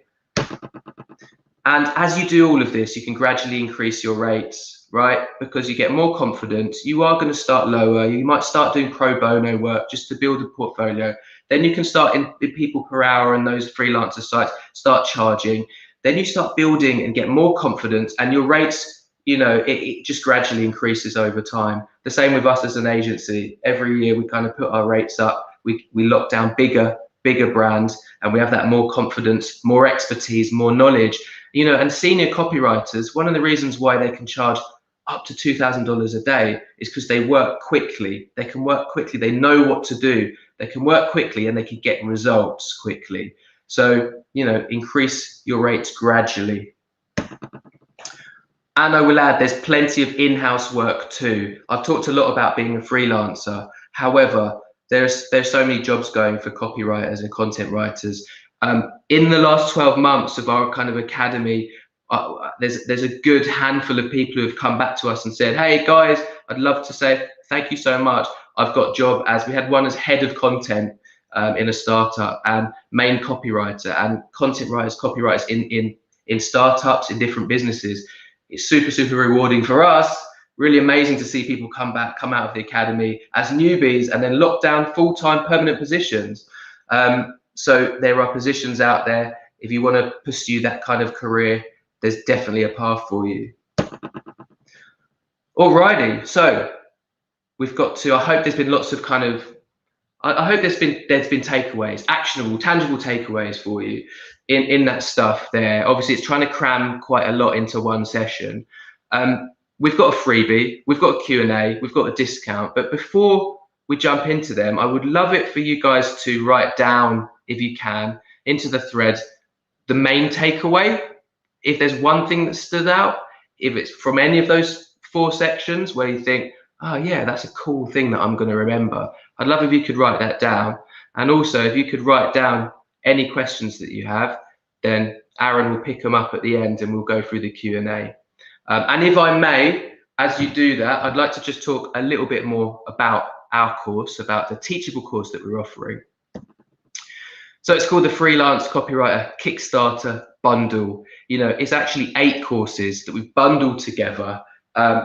And as you do all of this, you can gradually increase your rates, right? Because you get more confidence. You are going to start lower. You might start doing pro bono work just to build a portfolio. Then you can start in people per hour and those freelancer sites, start charging. Then you start building and get more confidence, and your rates, it just gradually increases over time. The same with us as an agency. Every year we kind of put our rates up. We lock down bigger brands, and we have that more confidence, more expertise, more knowledge. And senior copywriters, one of the reasons why they can charge up to $2,000 a day is because they work quickly. They can work quickly. They know what to do. They can work quickly and they can get results quickly. So, increase your rates gradually. And I will add, there's plenty of in-house work too. I've talked a lot about being a freelancer. However, there's so many jobs going for copywriters and content writers. In the last 12 months of our kind of academy, there's a good handful of people who have come back to us and said, hey guys, I'd love to say thank you so much. I've got a job we had one as head of content in a startup, and main copywriter, and content writers, copywriters in startups, in different businesses. It's super rewarding for us. Really amazing to see people come out of the academy as newbies and then lock down full-time permanent positions. So there are positions out there. If you want to pursue that kind of career, there's definitely a path for you. Alrighty, so we've got to, I hope there's been lots of I hope there's been takeaways, actionable, tangible takeaways for you in that stuff there. Obviously, it's trying to cram quite a lot into one session. We've got a freebie, we've got a Q&A, we've got a discount, but before we jump into them, I would love it for you guys to write down, if you can, into the thread, the main takeaway. If there's one thing that stood out, if it's from any of those 4 sections where you think, oh yeah, that's a cool thing that I'm going to remember, I'd love if you could write that down. And also, if you could write down any questions that you have, then Aaron will pick them up at the end and we'll go through the Q&A. And if I may, as you do that, I'd like to just talk a little bit more about our course, about the Teachable course that we're offering. So it's called the Freelance Copywriter Kickstarter Bundle. It's actually 8 courses that we've bundled together,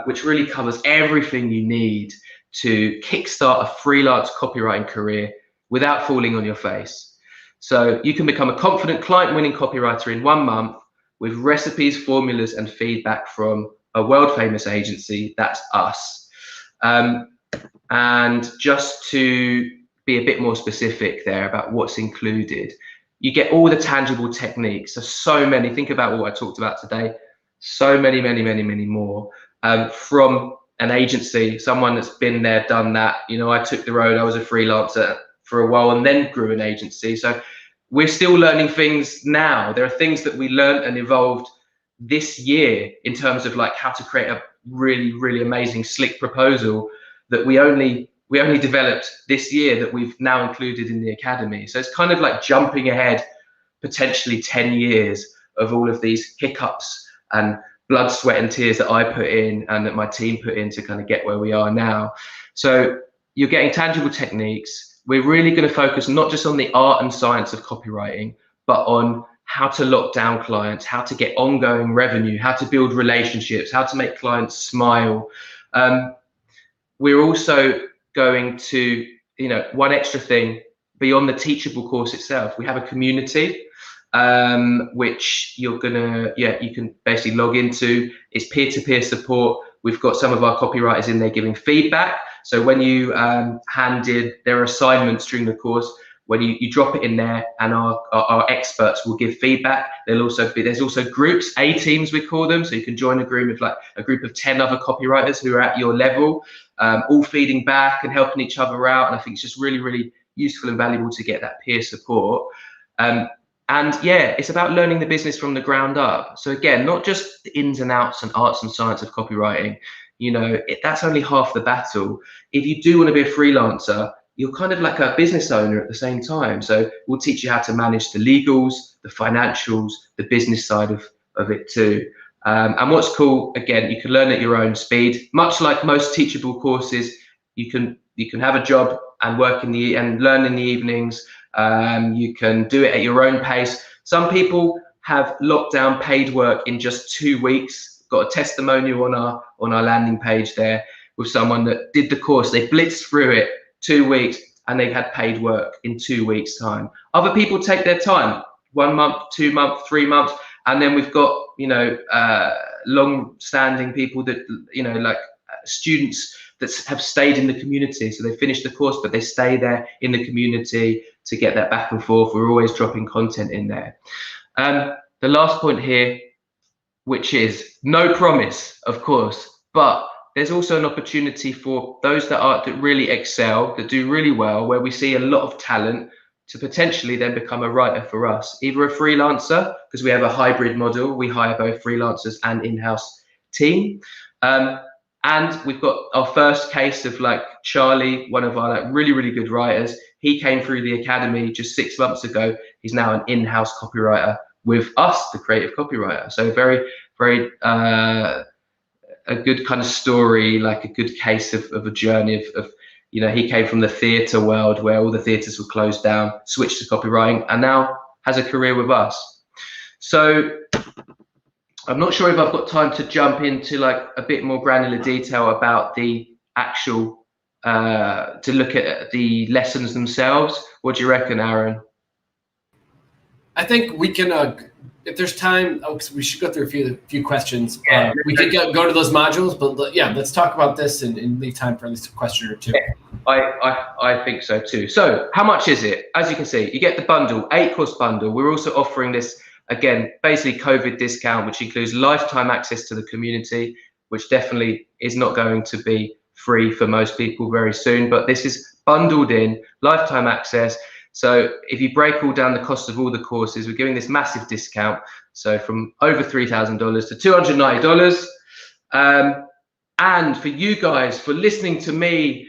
which really covers everything you need to kickstart a freelance copywriting career without falling on your face. So you can become a confident client-winning copywriter in 1 month with recipes, formulas, and feedback from a world-famous agency. That's us. And just to be a bit more specific there about what's included, you get all the tangible techniques. So many, think about what I talked about today, so many more, from an agency, someone that's been there, done that. I took the road, I was a freelancer for a while and then grew an agency. So we're still learning things now. There are things that we learned and evolved this year in terms of how to create a really amazing slick proposal that we only developed this year, that we've now included in the academy. So it's kind of like jumping ahead potentially 10 years of all of these hiccups and blood, sweat and tears that I put in and that my team put in to kind of get where we are now. So you're getting tangible techniques. We're really going to focus not just on the art and science of copywriting, but on how to lock down clients, how to get ongoing revenue, how to build relationships, how to make clients smile. We're also going to, one extra thing beyond the Teachable course itself. We have a community. which you can basically log into. It's peer-to-peer support. We've got some of our copywriters in there giving feedback. So when you hand in their assignments during the course, when you drop it in there, and our experts will give feedback. There's also groups, A-teams we call them, so you can join a group of 10 other copywriters who are at your level, all feeding back and helping each other out. And I think it's just really, really useful and valuable to get that peer support. And yeah, it's about learning the business from the ground up. So again, not just the ins and outs and arts and science of copywriting. That's only half the battle. If you do want to be a freelancer, you're kind of like a business owner at the same time. So we'll teach you how to manage the legals, the financials, the business side of it too. And what's cool, again, you can learn at your own speed. Much like most Teachable courses, you can have a job and work and learn in the evenings. You can do it at your own pace. Some people have locked down paid work in just 2 weeks. Got a testimonial on our landing page there with someone that did the course. They blitzed through it 2 weeks and they had paid work in 2 weeks time. Other people take their time, 1 month, 2 months, 3 months. And then we've got, long standing people that, like students that have stayed in the community. So they finish the course, but they stay there in the community to get that back and forth. We're always dropping content in there. The last point here, which is no promise, of course, but there's also an opportunity for those that really excel, that do really well, where we see a lot of talent, to potentially then become a writer for us, either a freelancer, because we have a hybrid model. We hire both freelancers and in-house team. And we've got our first case of Charlie, one of our really, really good writers. He came through the academy just 6 months ago. He's now an in-house copywriter with us, the creative copywriter. So very, very a good kind of story, like a good case of a journey of he came from the theatre world where all the theatres were closed down, switched to copywriting, and now has a career with us. So I'm not sure if I've got time to jump into a bit more granular detail about the actual, to look at the lessons themselves. What do you reckon, Aaron? I think we can, if there's time, we should go through a few questions. Yeah. We could go to those modules, but yeah, let's talk about this and leave time for at least a question or two. Yeah, I think so too. So how much is it? As you can see, you get the bundle, 8-course bundle. We're also offering this, again, basically COVID discount, which includes lifetime access to the community, which definitely is not going to be free for most people very soon, but this is bundled in, lifetime access. So if you break all down the cost of all the courses, we're giving this massive discount. So from over $3,000 to $290. And for you guys, for listening to me,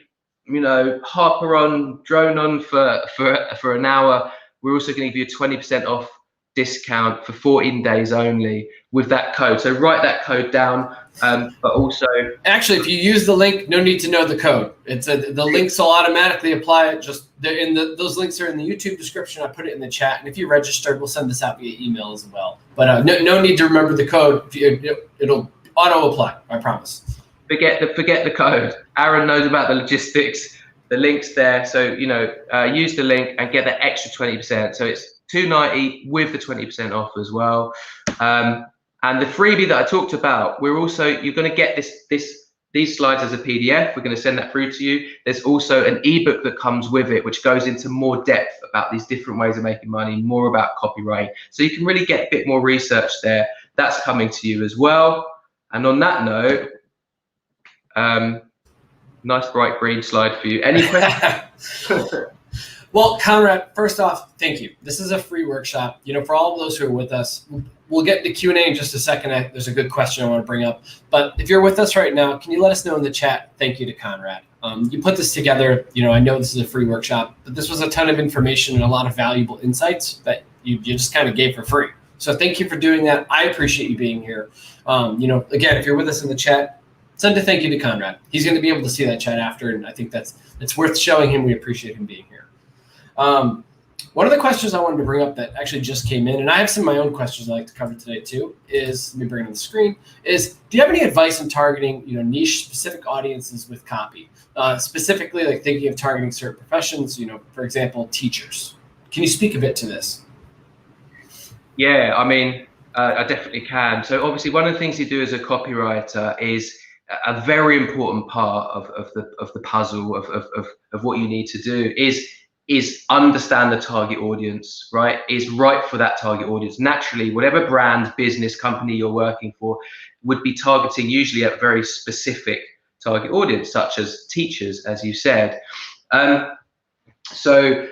harper on, drone on for an hour, we're also going to give you a 20% off discount for 14 days only with that code. So write that code down. But also, actually, if you use the link, no need to know the code. The links will automatically apply. Those links are in the YouTube description. I put it in the chat, and if you register, we'll send this out via email as well. But no need to remember the code. It'll auto apply. I promise. Forget the code. Aaron knows about the logistics. The link's there, so use the link and get that extra 20%. So it's $290 with the 20% off as well. And the freebie that I talked about, you're going to get these slides as a PDF. We're going to send that through to you. There's also an ebook that comes with it, which goes into more depth about these different ways of making money, more about copyright. So you can really get a bit more research there. That's coming to you as well. And on that note, nice bright green slide for you. Any questions? Well, Conrad, first off, thank you. This is a free workshop. For all of those who are with us, we'll get to Q&A in just a second. There's a good question I want to bring up. But if you're with us right now, can you let us know in the chat? Thank you to Conrad. You put this together. I know this is a free workshop, but this was a ton of information and a lot of valuable insights that you just kind of gave for free. So thank you for doing that. I appreciate you being here. Again, if you're with us in the chat, send a thank you to Conrad. He's going to be able to see that chat after, and I think it's worth showing him. We appreciate him being here. One of the questions I wanted to bring up that actually just came in, and I have some of my own questions I'd like to cover today too, is, let me bring it on the screen, is do you have any advice on targeting, niche specific audiences with copy? Specifically, like thinking of targeting certain professions, for example, teachers. Can you speak a bit to this? Yeah, I mean, I definitely can. So obviously, one of the things you do as a copywriter is a very important part of the puzzle of what you need to do is understand the target audience, right? Is right for that target audience. Naturally, whatever brand, business, company you're working for would be targeting usually a very specific target audience, such as teachers, as you said. Um, so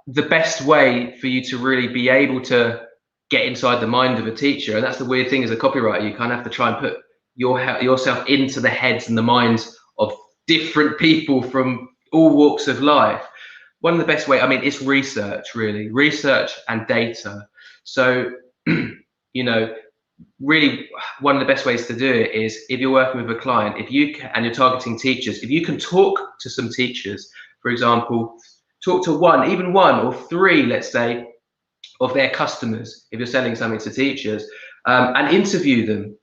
the best way for you to really be able to get inside the mind of a teacher, and that's the weird thing as a copywriter, you kind of have to try and put yourself into the heads and the minds of different people from all walks of life. One of the best way, I mean, it's research, really, research and data. So, you know, really one of the best ways to do it is if you're working with a client, if you can, and you're targeting teachers, if you can talk to some teachers, for example, talk to one, even one or three, let's say, of their customers, if you're selling something to teachers, and interview them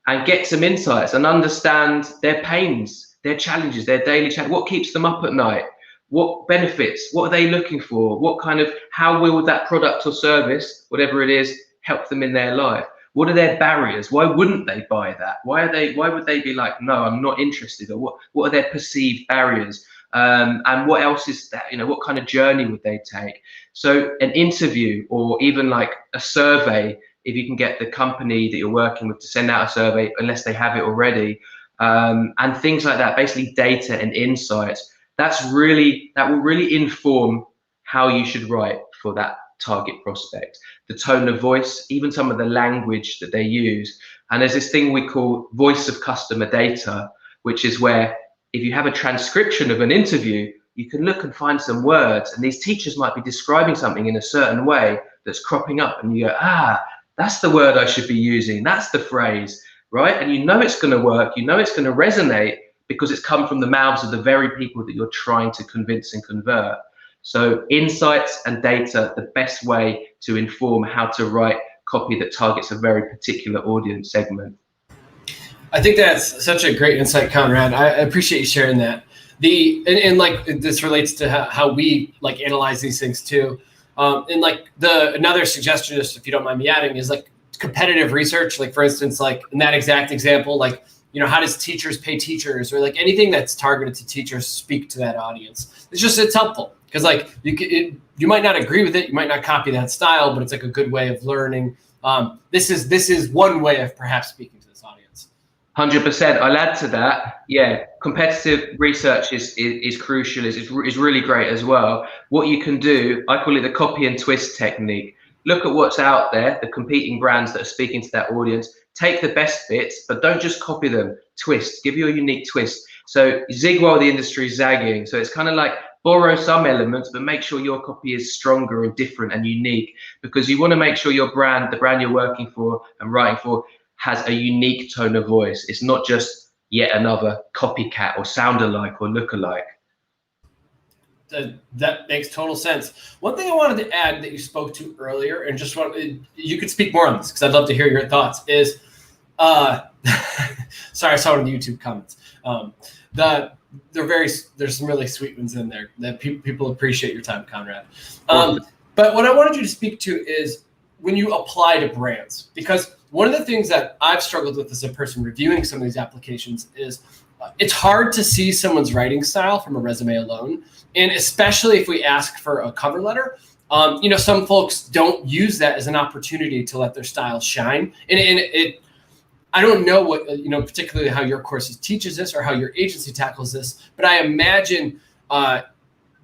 and get some insights and understand their pains, their challenges, their daily challenge, what keeps them up at night, what benefits, what are they looking for, what kind of, how will that product or service, whatever it is, help them in their life? What are their barriers? Why wouldn't they buy that? Why would they be like, no, I'm not interested? Or what are their perceived barriers? And what else is that, what kind of journey would they take? So an interview or even like a survey, if you can get the company that you're working with to send out a survey, unless they have it already, and things like that, basically data and insights, that will really inform how you should write for that target prospect. The tone of voice, even some of the language that they use. And there's this thing we call voice of customer data, which is where if you have a transcription of an interview, you can look and find some words, and these teachers might be describing something in a certain way that's cropping up, and you go, that's the word I should be using, that's the phrase, right? And it's going to work, it's going to resonate because it's come from the mouths of the very people that you're trying to convince and convert. So insights and data, the best way to inform how to write copy that targets a very particular audience segment. I think that's such a great insight, Conrad. I appreciate you sharing that. And like this relates to how we like analyze these things too. And like another suggestion, just if you don't mind me adding, is like competitive research. Like for instance, like in that exact example, like how does teachers pay teachers, or like anything that's targeted to teachers speak to that audience. It's helpful because like you might not agree with it, you might not copy that style, but it's like a good way of learning. This is one way of perhaps speaking to this audience. 100%. I'll add to that. Yeah, competitive research is crucial. Is really great as well. What you can do, I call it the copy and twist technique. Look at what's out there, the competing brands that are speaking to that audience. Take the best bits, but don't just copy them. Twist. Give you a unique twist. So zig while the industry is zagging. So it's kind of like borrow some elements, but make sure your copy is stronger and different and unique, because you want to make sure your brand, the brand you're working for and writing for, has a unique tone of voice. It's not just yet another copycat or sound alike or look alike. That makes total sense. One thing I wanted to add that you spoke to earlier, and you could speak more on this because I'd love to hear your thoughts, is sorry, I saw it in the YouTube comments. There's some really sweet ones in there that people appreciate your time, Conrad. But what I wanted you to speak to is when you apply to brands, because one of the things that I've struggled with as a person reviewing some of these applications is it's hard to see someone's writing style from a resume alone. And especially if we ask for a cover letter, some folks don't use that as an opportunity to let their style shine. I don't know what, particularly how your courses teaches this or how your agency tackles this, but I imagine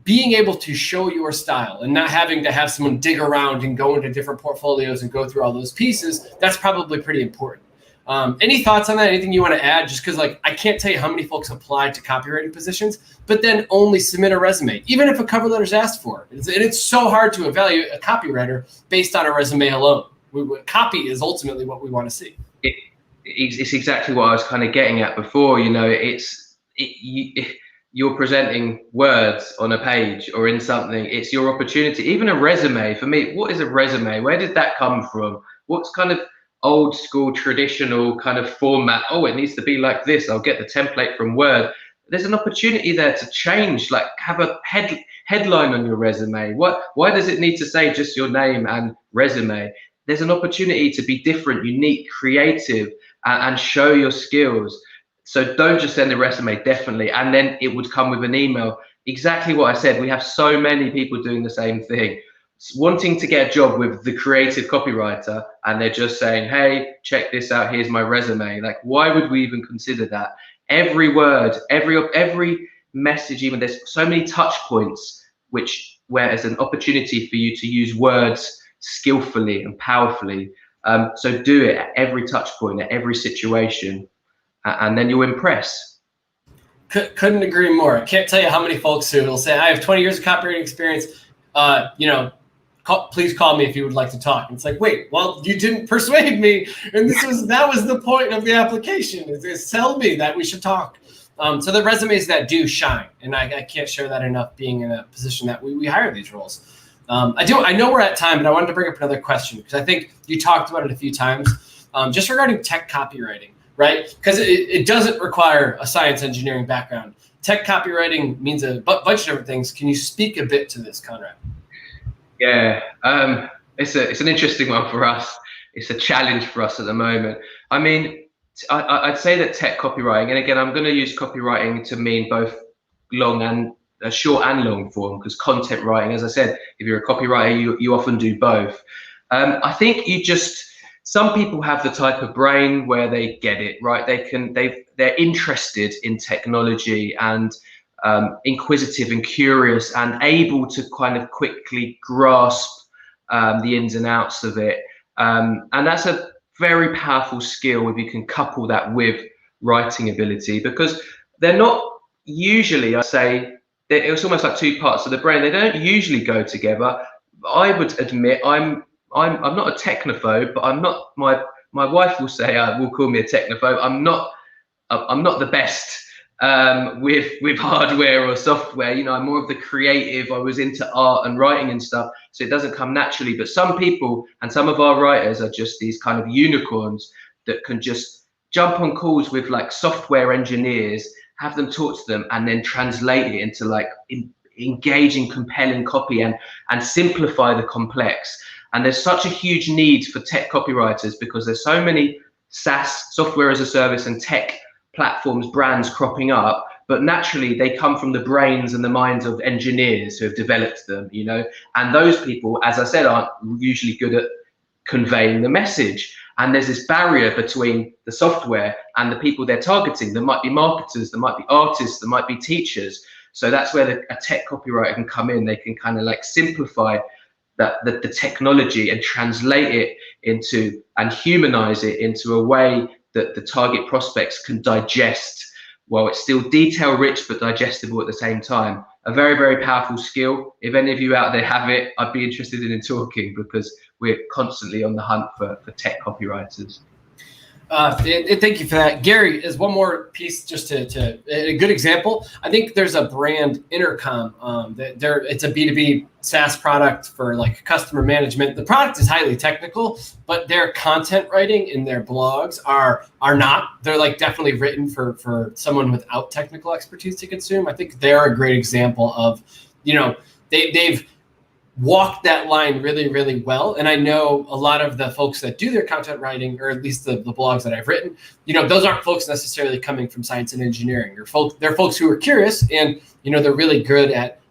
being able to show your style and not having to have someone dig around and go into different portfolios and go through all those pieces, that's probably pretty important. Any thoughts on that? Anything you want to add? Just because I can't tell you how many folks apply to copywriting positions, but then only submit a resume, even if a cover letter is asked for. It's so hard to evaluate a copywriter based on a resume alone. Copy is ultimately what we want to see. It's exactly what I was kind of getting at before. You're presenting words on a page or in something. It's your opportunity. Even a resume, for me, what is a resume? Where did that come from? What's kind of old school traditional kind of format? Oh, it needs to be like this. I'll get the template from Word. There's an opportunity there to change, like have a headline on your resume. Why does it need to say just your name and resume? there's an opportunity to be different, unique, creative, and show your skills. So don't just send a resume, definitely. And then it would come with an email. Exactly what I said. We have so many people doing the same thing, wanting to get a job with the creative copywriter, and they're just saying, hey, check this out, here's my resume. Like, why would we even consider that? Every word, every message, even there's so many touch points, where there's an opportunity for you to use words skillfully and powerfully. So do it at every touch point, at every situation, and then you'll impress. Couldn't agree more. I can't tell you how many folks who will say, I have 20 years of copywriting experience, please call me if you would like to talk. And it's like, wait, well, you didn't persuade me. And that was the point of the application, is tell me that we should talk. So the resumes that do shine, and I can't share that enough, being in a position that we hire these roles. I know we're at time, but I wanted to bring up another question, because I think you talked about it a few times, just regarding tech copywriting, right? Because it doesn't require a science engineering background. Tech copywriting means a bunch of different things. Can you speak a bit to this, Conrad? Yeah, it's an interesting one for us. It's a challenge for us at the moment. I mean, I'd say that tech copywriting, and again, I'm going to use copywriting to mean both short and long form, because content writing, as I said, if you're a copywriter, you often do both. I think some people have the type of brain where they get it, right? They're interested in technology and inquisitive and curious and able to kind of quickly grasp the ins and outs of it. And that's a very powerful skill if you can couple that with writing ability, because they're not usually, I say, it's almost like two parts of the brain. They don't usually go together. I would admit I'm not a technophobe, but I'm not, my wife will say, will call me a technophobe. I'm not the best with hardware or software. I'm more of the creative. I was into art and writing and stuff, so it doesn't come naturally. But some people, and some of our writers, are just these kind of unicorns that can just jump on calls with like software engineers, have them talk to them, and then translate it into like engaging, compelling copy and simplify the complex. And there's such a huge need for tech copywriters, because there's so many SaaS, software as a service, and tech platforms, brands cropping up, but naturally they come from the brains and the minds of engineers who have developed them, and those people, as I said, aren't usually good at conveying the message. And there's this barrier between the software and the people they're targeting. There might be marketers, there might be artists, there might be teachers. So that's where a tech copywriter can come in. They can kind of like simplify the technology and translate it into, and humanize it into a way that the target prospects can digest, while it's still detail rich but digestible at the same time. A very, very powerful skill. If any of you out there have it, I'd be interested in talking, because we're constantly on the hunt for tech copywriters. Thank you for that. Gary, is one more piece just to a good example. I think there's a brand, Intercom. It's a B2B SaaS product for like customer management. The product is highly technical, but their content writing in their blogs are not. They're like definitely written for someone without technical expertise to consume. I think they're a great example of, they've walked that line really, really well. And I know a lot of the folks that do their content writing, or at least the blogs that I've written, those aren't folks necessarily coming from science and engineering. They're folks who are curious, and they're really good at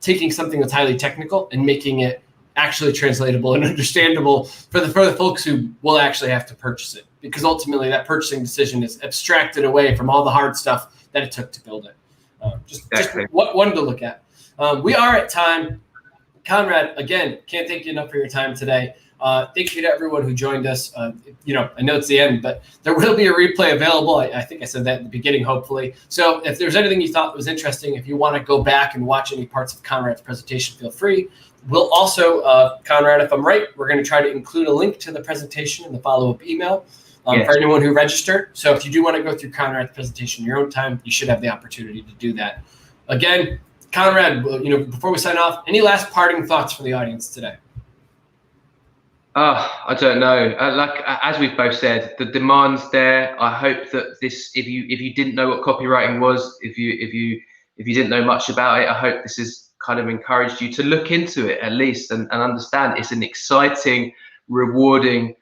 taking something that's highly technical and making it actually translatable and understandable for the folks who will actually have to purchase it, because ultimately that purchasing decision is abstracted away from all the hard stuff that it took to build it. Just one to look at. We are at time. Conrad, again, can't thank you enough for your time today. Thank you to everyone who joined us. I know it's the end, but there will be a replay available. I think I said that in the beginning, hopefully. So if there's anything you thought was interesting, if you want to go back and watch any parts of Conrad's presentation, feel free. We'll also, Conrad, if I'm right, we're going to try to include a link to the presentation in the follow-up email for anyone who registered. So if you do want to go through Conrad's presentation in your own time, you should have the opportunity to do that. Again, Conrad, before we sign off, any last parting thoughts for the audience today? I don't know. As we've both said, the demand's there. I hope that this, if you didn't know what copywriting was, if you didn't know much about it, I hope this has kind of encouraged you to look into it at least and understand it's an exciting rewarding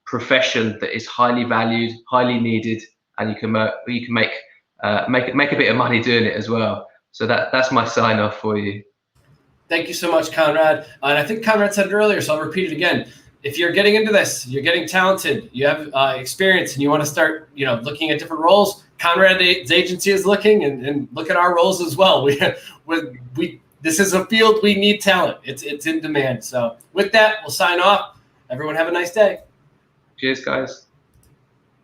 profession that is highly valued, highly needed, and you can make a bit of money doing it as well. So that's my sign off for you. Thank you so much, Conrad. And I think Conrad said it earlier, so I'll repeat it again. If you're getting into this, you're getting talented, you have experience, and you want to start, looking at different roles, Conrad's agency is looking, and look at our roles as well. This is a field we need talent. It's in demand. So with that, we'll sign off. Everyone have a nice day. Cheers, guys.